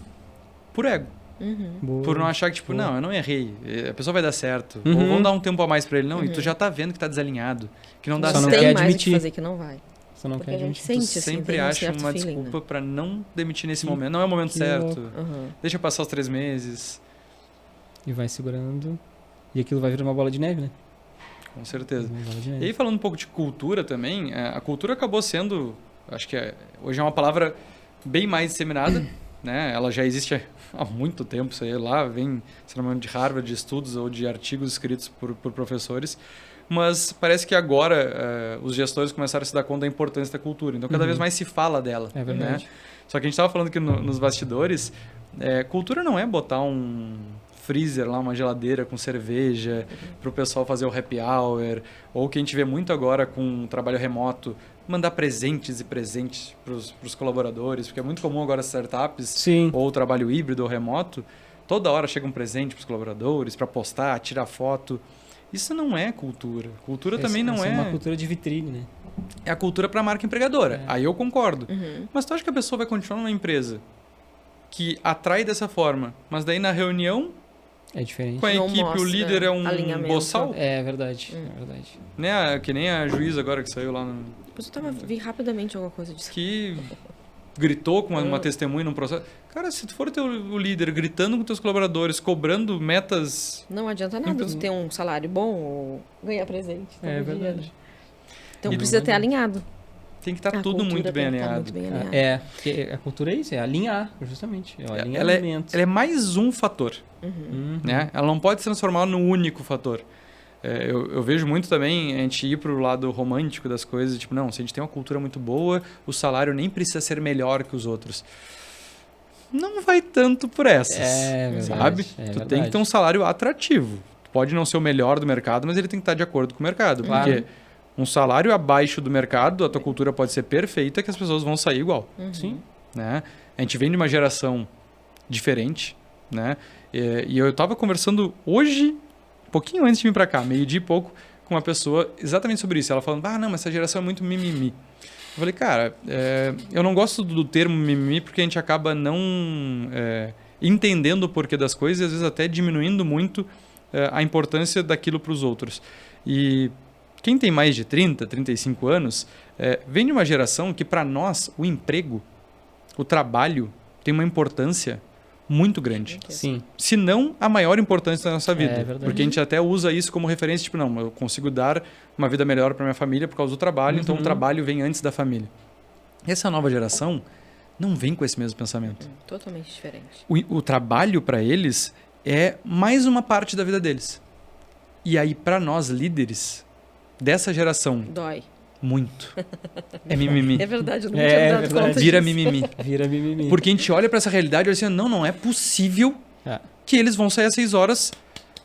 por ego. Por não achar que, tipo, não, eu não errei. A pessoa vai dar certo. Ou vamos dar um tempo a mais para ele. Não, e tu já tá vendo que tá desalinhado. Que não dá certo. Só não quer admitir. Fazer que não vai. Só não quer admitir. Sente, tu sempre acha uma desculpa para não demitir nesse momento. Não é o momento certo. Deixa passar os 3 meses. E vai segurando. E aquilo vai virar uma bola de neve, né? Com certeza. E aí, falando um pouco de cultura também, a cultura acabou sendo... Acho que hoje é uma palavra bem mais disseminada, né? Ela já existe há muito tempo, isso aí lá vem, se não me engano, de Harvard, de estudos ou de artigos escritos por professores, mas parece que agora os gestores começaram a se dar conta da importância da cultura. Então, cada vez mais se fala dela. É verdade. Né? Só que a gente estava falando aqui nos bastidores, cultura não é botar um freezer lá, uma geladeira com cerveja para o pessoal fazer o happy hour, ou que a gente vê muito agora com o trabalho remoto, mandar presentes e presentes para os colaboradores, porque é muito comum agora as startups, Sim. ou o trabalho híbrido ou remoto, toda hora chega um presente para os colaboradores, para postar, tirar foto. Isso não é cultura. Cultura também não é... É uma cultura de vitrine, né? É a cultura para a marca empregadora. Aí eu concordo. Uhum. Mas tu acha que a pessoa vai continuar numa empresa que atrai dessa forma, mas daí na reunião É diferente. com a Não equipe o mostra líder é um alinhamento. boçal? É verdade, é verdade. Né? Que nem a juíza agora que saiu lá no... Depois eu vi rapidamente alguma coisa disso. que gritou com uma testemunha num processo. Cara, se tu for o líder gritando com teus colaboradores, cobrando metas... Não adianta nada tu ter um salário bom ou ganhar presente. É todo dia, verdade. né? Então E precisa ter alinhado. Tem que estar A tudo cultura muito bem tem que estar alinhado. muito bem alinhado. Porque a cultura é isso, é alinhar, justamente. É o Ela alinhamento. é mais um fator. Uhum. Né? Ela não pode se transformar no único fator. Eu vejo muito também a gente ir para o lado romântico das coisas, tipo, não, se a gente tem uma cultura muito boa, o salário nem precisa ser melhor que os outros. Não vai tanto por essas, verdade, sabe? é Tu tem verdade. que ter um salário atrativo. Tu pode não ser o melhor do mercado, mas ele tem que estar de acordo com o mercado. Claro. Porque um salário abaixo do mercado, a tua cultura pode ser perfeita que as pessoas vão sair igual. Sim. Né? A gente vem de uma geração diferente, né? E eu estava conversando hoje, um pouquinho antes de vir para cá, meio-dia e pouco, com uma pessoa exatamente sobre isso. Ela falando, não, mas essa geração é muito mimimi. Eu falei, cara, eu não gosto do termo mimimi porque a gente acaba não entendendo o porquê das coisas e às vezes até diminuindo muito a importância daquilo para os outros. E quem tem mais de 30, 35 anos, vem de uma geração que para nós o emprego, o trabalho tem uma importância muito grande. Sim. Se não a maior importância da nossa vida. verdade. Porque a gente até usa isso como referência, tipo, não, eu consigo dar uma vida melhor para minha família por causa do trabalho, então o trabalho vem antes da família. Essa nova geração não vem com esse mesmo pensamento. Totalmente diferente. O trabalho para eles é mais uma parte da vida deles. E aí, para nós líderes dessa geração, Dói. muito. É mimimi. É verdade, eu não É tinha me dado verdade. conta Vira disso. mimimi. Vira mimimi. Porque a gente olha para essa realidade e olha assim, não é possível que eles vão sair às 6 horas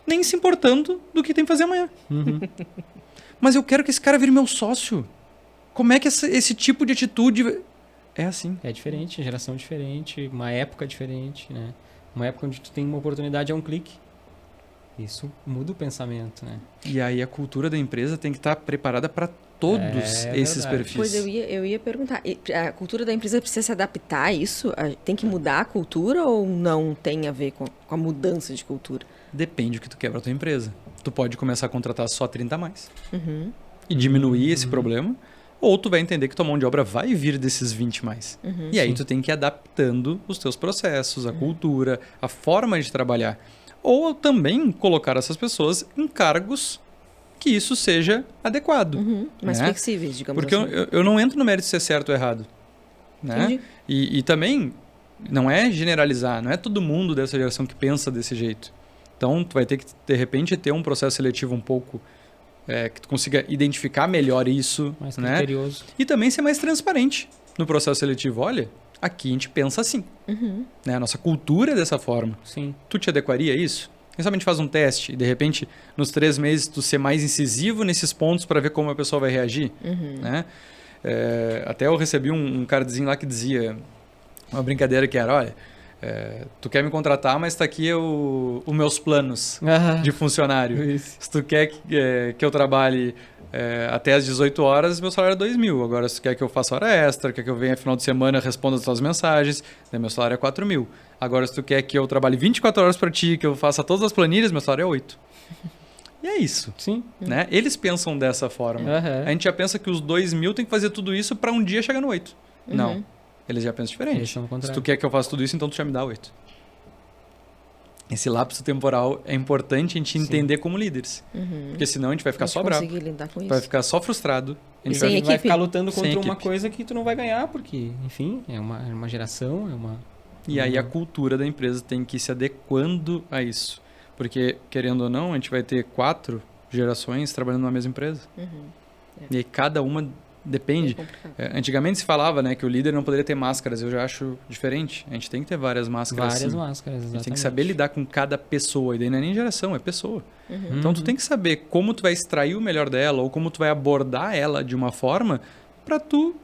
nem se importando do que tem que fazer amanhã. Uhum. Mas eu quero que esse cara vire meu sócio. Como é que esse tipo de atitude... É assim. É diferente, geração diferente, uma época diferente, né? Uma época onde tu tem uma oportunidade a um clique. Isso muda o pensamento, né? E aí a cultura da empresa tem que estar preparada para todos esses verdade. perfis. Pois eu ia perguntar, a cultura da empresa precisa se adaptar a isso? Tem que mudar a cultura ou não tem a ver com a mudança de cultura? Depende do que tu quer para tua empresa. Tu pode começar a contratar só 30 a mais. Uhum. E diminuir esse problema. Ou tu vai entender que tua mão de obra vai vir desses 20 mais. E aí tu tem que ir adaptando os teus processos, a cultura, a forma de trabalhar. Ou também colocar essas pessoas em cargos que isso seja adequado. Mais né? flexíveis, digamos Porque assim. eu não entro no mérito de ser certo ou errado. Né? Entendi. E também não é generalizar, não é todo mundo dessa geração que pensa desse jeito. Então tu vai ter que, de repente, ter um processo seletivo um pouco que tu consiga identificar melhor isso. Mais né? criterioso. E também ser mais transparente no processo seletivo. Olha, aqui a gente pensa assim. Né? A nossa cultura é dessa forma. Sim. Tu te adequaria a isso? Quem sabe a gente faz um teste e, de repente, nos 3 meses, tu ser mais incisivo nesses pontos para ver como a pessoa vai reagir. Né? Até eu recebi um cardzinho lá que dizia, uma brincadeira que era, olha, tu quer me contratar, mas está aqui os meus planos de funcionário. Isso. Se tu quer que eu trabalhe até às 18 horas, meu salário é 2.000. Agora, se tu quer que eu faça hora extra, quer que eu venha final de semana e responda as tuas mensagens, daí meu salário é 4.000. Agora, se tu quer que eu trabalhe 24 horas para ti, que eu faça todas as planilhas, meu salário é 8. E é isso. Sim. Né? Eles pensam dessa forma. A gente já pensa que os 2.000 tem que fazer tudo isso para um dia chegar no 8. Não. Eles já pensam diferente. Eles são o contrário. Se tu quer que eu faça tudo isso, então tu já me dá 8. Esse lapso temporal é importante a gente entender como líderes. Porque senão a gente vai ficar só bravo. Conseguir lidar com isso. Vai ficar só frustrado. A gente sem vai... equipe. Vai ficar lutando Sem contra uma equipe. coisa que tu não vai ganhar, porque, enfim, é uma geração, é uma... E aí a cultura da empresa tem que ir se adequando a isso. Porque, querendo ou não, a gente vai ter 4 gerações trabalhando numa mesma empresa. E aí cada uma depende. Antigamente se falava, né, que o líder não poderia ter máscaras. Eu já acho diferente. A gente tem que ter várias máscaras. Várias máscaras, exatamente. A gente tem que saber lidar com cada pessoa. E daí não é nem geração, é pessoa. Então tu tem que saber como tu vai extrair o melhor dela ou como tu vai abordar ela de uma forma para tu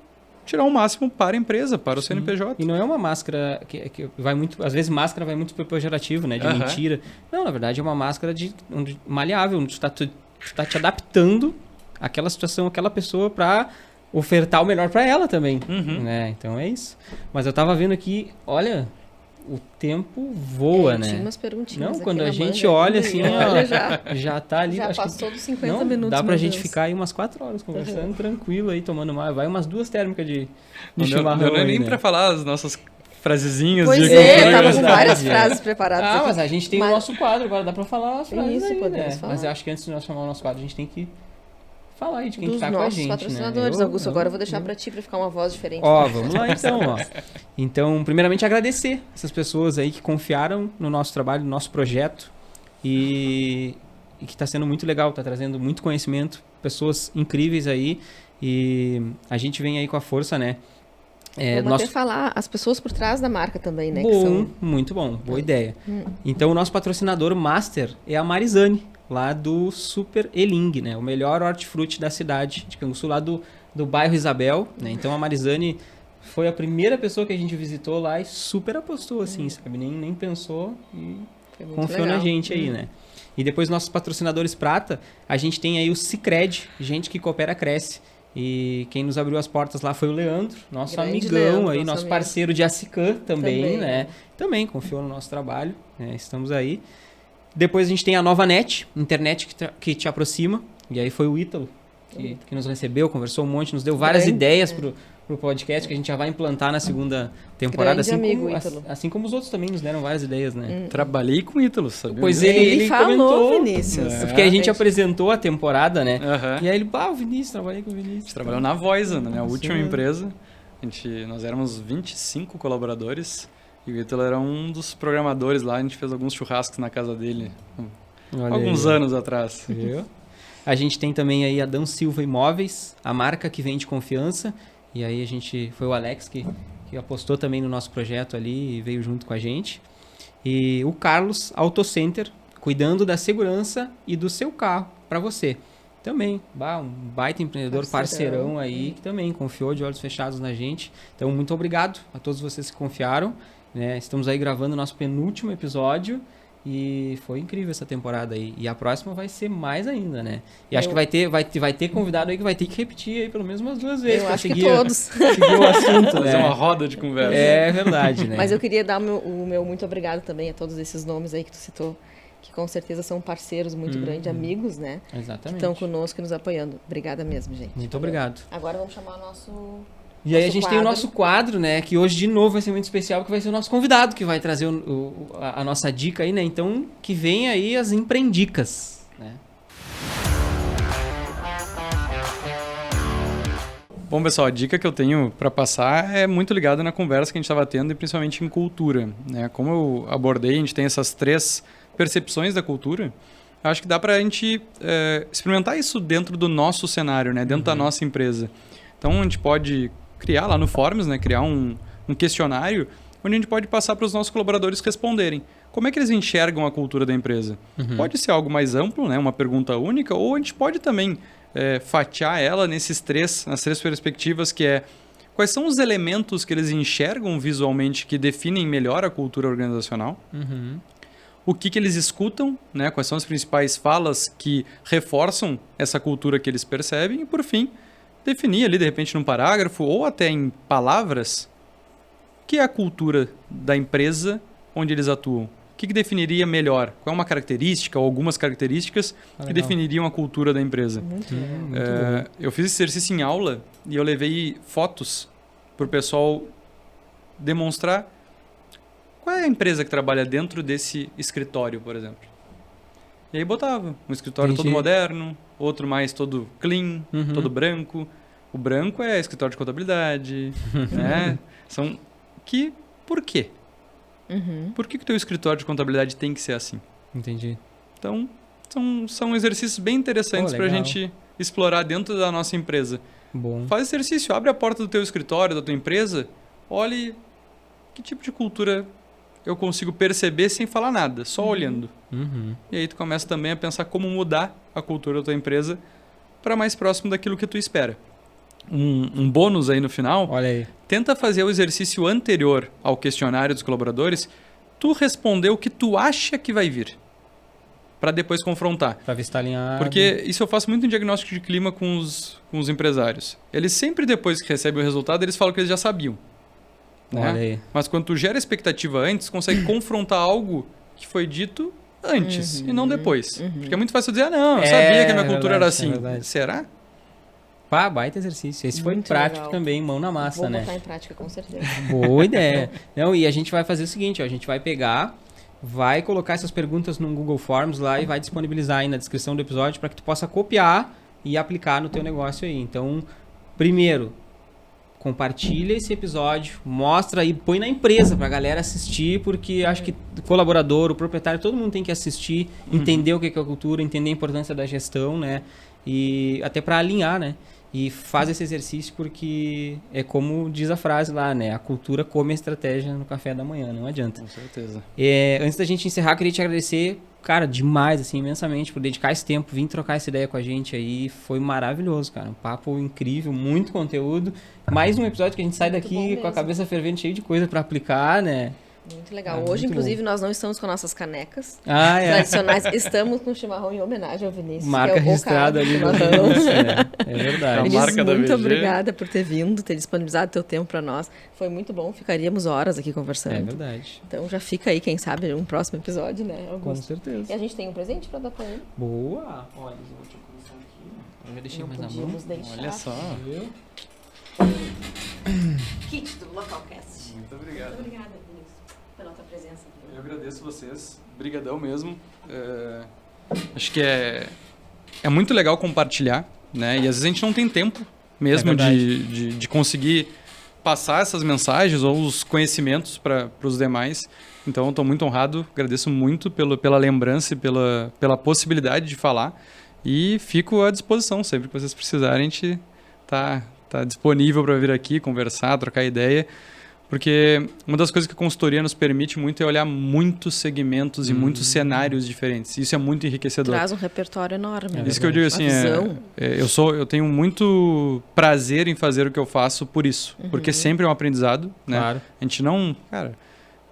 tirar o máximo para a empresa, para o CNPJ. E não é uma máscara que vai muito... Às vezes máscara vai muito pro pejorativo, né? De mentira. Não, na verdade é uma máscara maleável. Onde tu tá te adaptando àquela situação, àquela pessoa para ofertar o melhor para ela também. Né? Então é isso. Mas eu tava vendo aqui, olha... O tempo voa, né? Tinha umas perguntinhas. Não, quando a gente olha assim, ó, já tá ali. Já acho passou que, dos 50 minutos. Dá pra gente ficar aí umas 4 horas conversando tranquilo aí, tomando uma. Vai umas 2 térmicas de chimarrão. Não é nem né? pra falar as nossas frasezinhas. Pois eu tava com várias frases preparadas. Ah, mas a gente tem o nosso quadro, agora dá pra falar as frases Isso, aí, podemos né? falar. Mas eu acho que antes de nós chamar o nosso quadro, a gente tem que falar aí de quem dos tá com a nossos gente, patrocinadores, né? Augusto. Agora eu vou deixar pra ti, pra ficar uma voz diferente. Ó, vamos lá então, ó. Então, primeiramente agradecer essas pessoas aí que confiaram no nosso trabalho, no nosso projeto e que tá sendo muito legal, tá trazendo muito conhecimento, pessoas incríveis aí e a gente vem aí com a força, né? Vamos até falar as pessoas por trás da marca também, né? Bom, muito bom, boa ideia. Então, o nosso patrocinador master é a Marizane, lá do Super Eling, né? O melhor hortifruti da cidade de Canguçu, lá do bairro Isabel, né? Então a Marizane foi a primeira pessoa que a gente visitou lá e super apostou, assim, sabe? Nem pensou e confiou na gente aí, né? E depois nossos patrocinadores prata, a gente tem aí o Sicredi, gente que coopera, cresce. E quem nos abriu as portas lá foi o Leandro, nosso Grande amigão Leandro, aí, nosso amigo. parceiro de Assicam também, né? Também confiou no nosso trabalho, né? Estamos aí. Depois a gente tem a Nova Net, internet que te aproxima. E aí foi o Ítalo que nos recebeu, conversou um monte, nos deu várias ideias pro podcast que a gente já vai implantar na segunda temporada. Assim como os outros também nos deram várias ideias, né? Trabalhei com o Ítalo, sabe? Pois ele falou, comentou, Vinícius. porque a gente apresentou a temporada, né? Uhum. E aí ele, o Vinícius, trabalhei com o Vinícius. A gente trabalhou na Voisa, na minha última empresa. Nós éramos 25 colaboradores. E o Ítalo era um dos programadores lá, a gente fez alguns churrascos na casa dele alguns anos atrás. Viu? A gente tem também aí a Adão Silva Imóveis, a marca que vem de confiança. E aí foi o Alex que apostou também no nosso projeto ali e veio junto com a gente. E o Carlos Auto Center, cuidando da segurança e do seu carro para você. Também, um baita empreendedor, parceirão aí, que também confiou de olhos fechados na gente. Então, muito obrigado a todos vocês que confiaram. Né? Estamos aí gravando o nosso penúltimo episódio e foi incrível essa temporada aí. E a próxima vai ser mais ainda, né? E acho que vai ter convidado aí que vai ter que repetir aí pelo menos umas 2 vezes. Eu acho que todos. Seguir o assunto, né? Fazer uma roda de conversa. É verdade, né? Mas eu queria dar o meu muito obrigado também a todos esses nomes aí que tu citou, que com certeza são parceiros muito grandes, amigos, né? Exatamente. Que estão conosco e nos apoiando. Obrigada mesmo, gente. Muito obrigado. Agora vamos chamar o nosso... E aí a gente tem o nosso quadro, né? Que hoje de novo vai ser muito especial, que vai ser o nosso convidado que vai trazer a nossa dica aí, né? Então, que vem aí as empreendicas, né? Bom, pessoal, a dica que eu tenho para passar é muito ligada na conversa que a gente estava tendo e principalmente em cultura, né? Como eu abordei, a gente tem essas 3 percepções da cultura. Acho que dá para a gente experimentar isso dentro do nosso cenário, né? Dentro da nossa empresa. Então, a gente pode criar lá no Forms, né? Criar um questionário onde a gente pode passar para os nossos colaboradores responderem. Como é que eles enxergam a cultura da empresa? Pode ser algo mais amplo, né? Uma pergunta única, ou a gente pode também fatiar ela nas 3 perspectivas, que é quais são os elementos que eles enxergam visualmente que definem melhor a cultura organizacional, o que eles escutam, né? Quais são as principais falas que reforçam essa cultura que eles percebem e, por fim, definir ali, de repente, num parágrafo ou até em palavras, o que é a cultura da empresa onde eles atuam. O que definiria melhor? Qual é uma característica ou algumas características que definiriam a cultura da empresa? Muito Eu fiz esse exercício em aula e eu levei fotos para o pessoal demonstrar qual é a empresa que trabalha dentro desse escritório, por exemplo. E aí botava um escritório todo moderno, outro mais todo clean, todo branco. O branco é escritório de contabilidade, né? Por quê? Por que o teu escritório de contabilidade tem que ser assim? Entendi. Então, São exercícios bem interessantes para a gente explorar dentro da nossa empresa. Bom. Faz exercício, abre a porta do teu escritório, da tua empresa, olhe que tipo de cultura eu consigo perceber sem falar nada, só olhando. E aí tu começa também a pensar como mudar a cultura da tua empresa para mais próximo daquilo que tu espera. Um bônus aí no final, olha aí. Tenta fazer o exercício anterior ao questionário dos colaboradores, tu responder o que tu acha que vai vir, para depois confrontar. Para ver se tá alinhado. Porque isso eu faço muito em diagnóstico de clima com os empresários. Eles sempre, depois que recebem o resultado, eles falam que eles já sabiam. Olha aí. Mas quando tu gera expectativa antes, consegue confrontar algo que foi dito antes e não depois. Porque é muito fácil dizer, não, eu sabia que a minha cultura era assim. Será? Pá, baita exercício. Esse muito foi prático legal. Também, mão na massa, né? Vou botar em prática, com certeza. Boa ideia. Não, e a gente vai fazer o seguinte, ó, a gente vai pegar, vai colocar essas perguntas no Google Forms lá e vai disponibilizar aí na descrição do episódio para que tu possa copiar e aplicar no teu negócio aí. Então, primeiro, compartilha esse episódio, mostra aí, põe na empresa pra galera assistir, porque acho que o colaborador, o proprietário, todo mundo tem que assistir, entender o que é a cultura, entender a importância da gestão, né? E até pra alinhar, né? E faz esse exercício porque é como diz a frase lá, né? A cultura come a estratégia no café da manhã, não adianta. Com certeza. Antes da gente encerrar, queria te agradecer, cara, demais, assim, imensamente, por dedicar esse tempo, vir trocar essa ideia com a gente aí. Foi maravilhoso, cara. Um papo incrível, muito conteúdo. Mais um episódio que a gente sai daqui com a cabeça fervendo, cheio de coisa pra aplicar, né? Muito legal. Hoje, muito inclusive, nós não estamos com nossas canecas tradicionais. Estamos com chimarrão em homenagem ao Vinícius. Marca registrada ali no Vinícius, né? É verdade. Vinícius, marca da muito obrigada por ter vindo, ter disponibilizado teu tempo para nós. Foi muito bom, ficaríamos horas aqui conversando. É verdade. Então já fica aí, quem sabe, um próximo episódio, né, Augusto? Com certeza. E a gente tem um presente para dar para ele. Boa! Olha, eu vou te começar aqui. Eu já deixei mais na mão. Deixar. Olha só. Kit do Localcast. Muito obrigado. Muito obrigada, Vinícius, pela tua presença aqui. Eu agradeço vocês. Brigadão mesmo. Acho que é muito legal compartilhar, né? E às vezes a gente não tem tempo mesmo de conseguir passar essas mensagens ou os conhecimentos para os demais. Então, eu estou muito honrado, agradeço muito pela lembrança e pela possibilidade de falar. E fico à disposição, sempre que vocês precisarem, a gente tá disponível para vir aqui, conversar, trocar ideia. Porque uma das coisas que a consultoria nos permite muito é olhar muitos segmentos e muitos cenários diferentes. Isso é muito enriquecedor. Traz um repertório enorme. Isso que eu digo assim, eu tenho muito prazer em fazer o que eu faço por isso. Porque sempre é um aprendizado. Né? Claro. A gente não... Cara,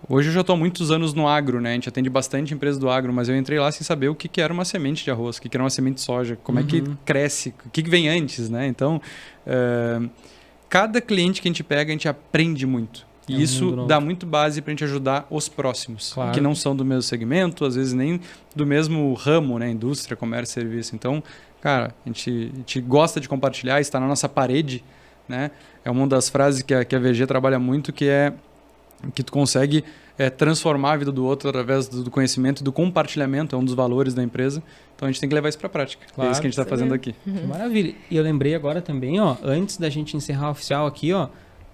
hoje eu já estou há muitos anos no agro, né? A gente atende bastante empresas do agro, mas eu entrei lá sem saber o que era uma semente de arroz, o que era uma semente de soja, como é que cresce, o que vem antes, né? Então, cada cliente que a gente pega, a gente aprende muito. E isso dá muito base para a gente ajudar os próximos, que não são do mesmo segmento, às vezes nem do mesmo ramo, né? Indústria, comércio, serviço. Então, cara, a gente gosta de compartilhar, está na nossa parede, né? É uma das frases que a VG trabalha muito, que é que tu consegue transformar a vida do outro através do conhecimento e do compartilhamento, é um dos valores da empresa. Então, a gente tem que levar isso para a prática. É isso que a gente está fazendo aqui. Maravilha. E eu lembrei agora também, ó, antes da gente encerrar o oficial aqui, ó,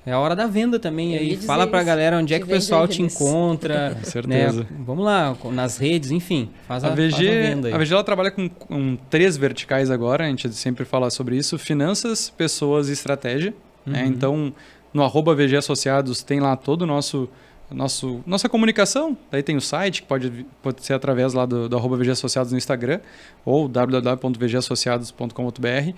é a hora da venda também. Aí fala pra galera onde é que o pessoal te encontra. Com certeza. Né? Vamos lá, nas redes, enfim. Faz a venda aí. A VG ela trabalha com 3 verticais agora, a gente sempre fala sobre isso: finanças, pessoas e estratégia. Né? Então, no @VG Associados tem lá todo o nossa comunicação. Daí tem o site, que pode ser através lá do @VG Associados no Instagram, ou www.vgassociados.com.br.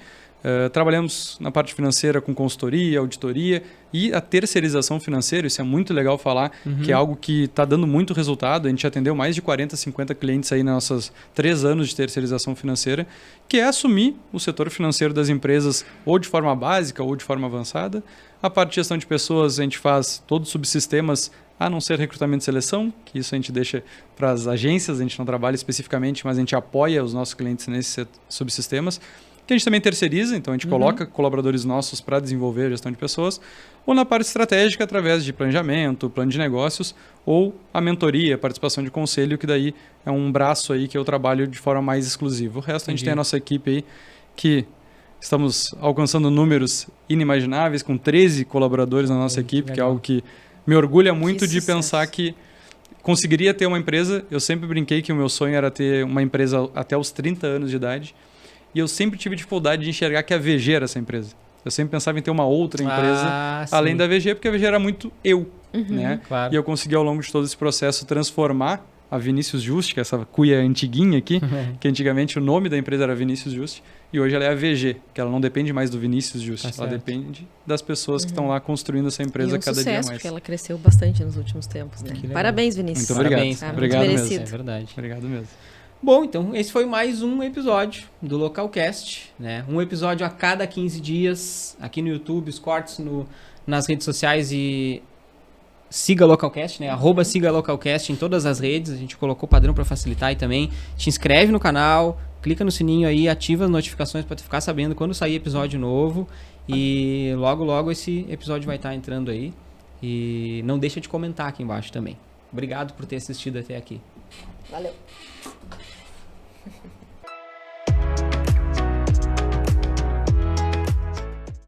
Trabalhamos na parte financeira com consultoria, auditoria e a terceirização financeira. Isso é muito legal falar, que é algo que está dando muito resultado. A gente atendeu mais de 40, 50 clientes aí nos nossos 3 anos de terceirização financeira, que é assumir o setor financeiro das empresas ou de forma básica ou de forma avançada. A parte de gestão de pessoas, a gente faz todos os subsistemas, a não ser recrutamento e seleção, que isso a gente deixa para as agências, a gente não trabalha especificamente, mas a gente apoia os nossos clientes nesses subsistemas, que a gente também terceiriza, então a gente coloca colaboradores nossos para desenvolver a gestão de pessoas, ou na parte estratégica, através de planejamento, plano de negócios, ou a mentoria, a participação de conselho, que daí é um braço aí que eu trabalho de forma mais exclusiva. O resto a gente tem a nossa equipe aí, que estamos alcançando números inimagináveis, com 13 colaboradores na nossa equipe, que é algo que me orgulha muito de pensar que conseguiria ter uma empresa. Eu sempre brinquei que o meu sonho era ter uma empresa até os 30 anos de idade. E eu sempre tive dificuldade de enxergar que a VG era essa empresa. Eu sempre pensava em ter uma outra empresa além da VG, porque a VG era muito eu. Né? Claro. E eu consegui, ao longo de todo esse processo, transformar a Vinícius Just, que é essa cuia antiguinha aqui, que antigamente o nome da empresa era Vinícius Just, e hoje ela é a VG, que ela não depende mais do Vinícius Just, ela depende das pessoas que estão lá construindo essa empresa cada dia mais. Porque ela cresceu bastante nos últimos tempos, né? Parabéns, Vinícius. Muito obrigado. Parabéns, obrigado muito mesmo. merecido. É verdade. Obrigado mesmo. Bom, então esse foi mais um episódio do Localcast, né? Um episódio a cada 15 dias, aqui no YouTube, os cortes nas redes sociais e siga Localcast, né? @siga Localcast em todas as redes, a gente colocou o padrão para facilitar e também te inscreve no canal, clica no sininho aí, ativa as notificações para tu ficar sabendo quando sair episódio novo e logo esse episódio vai estar entrando aí e não deixa de comentar aqui embaixo também. Obrigado por ter assistido até aqui. Valeu.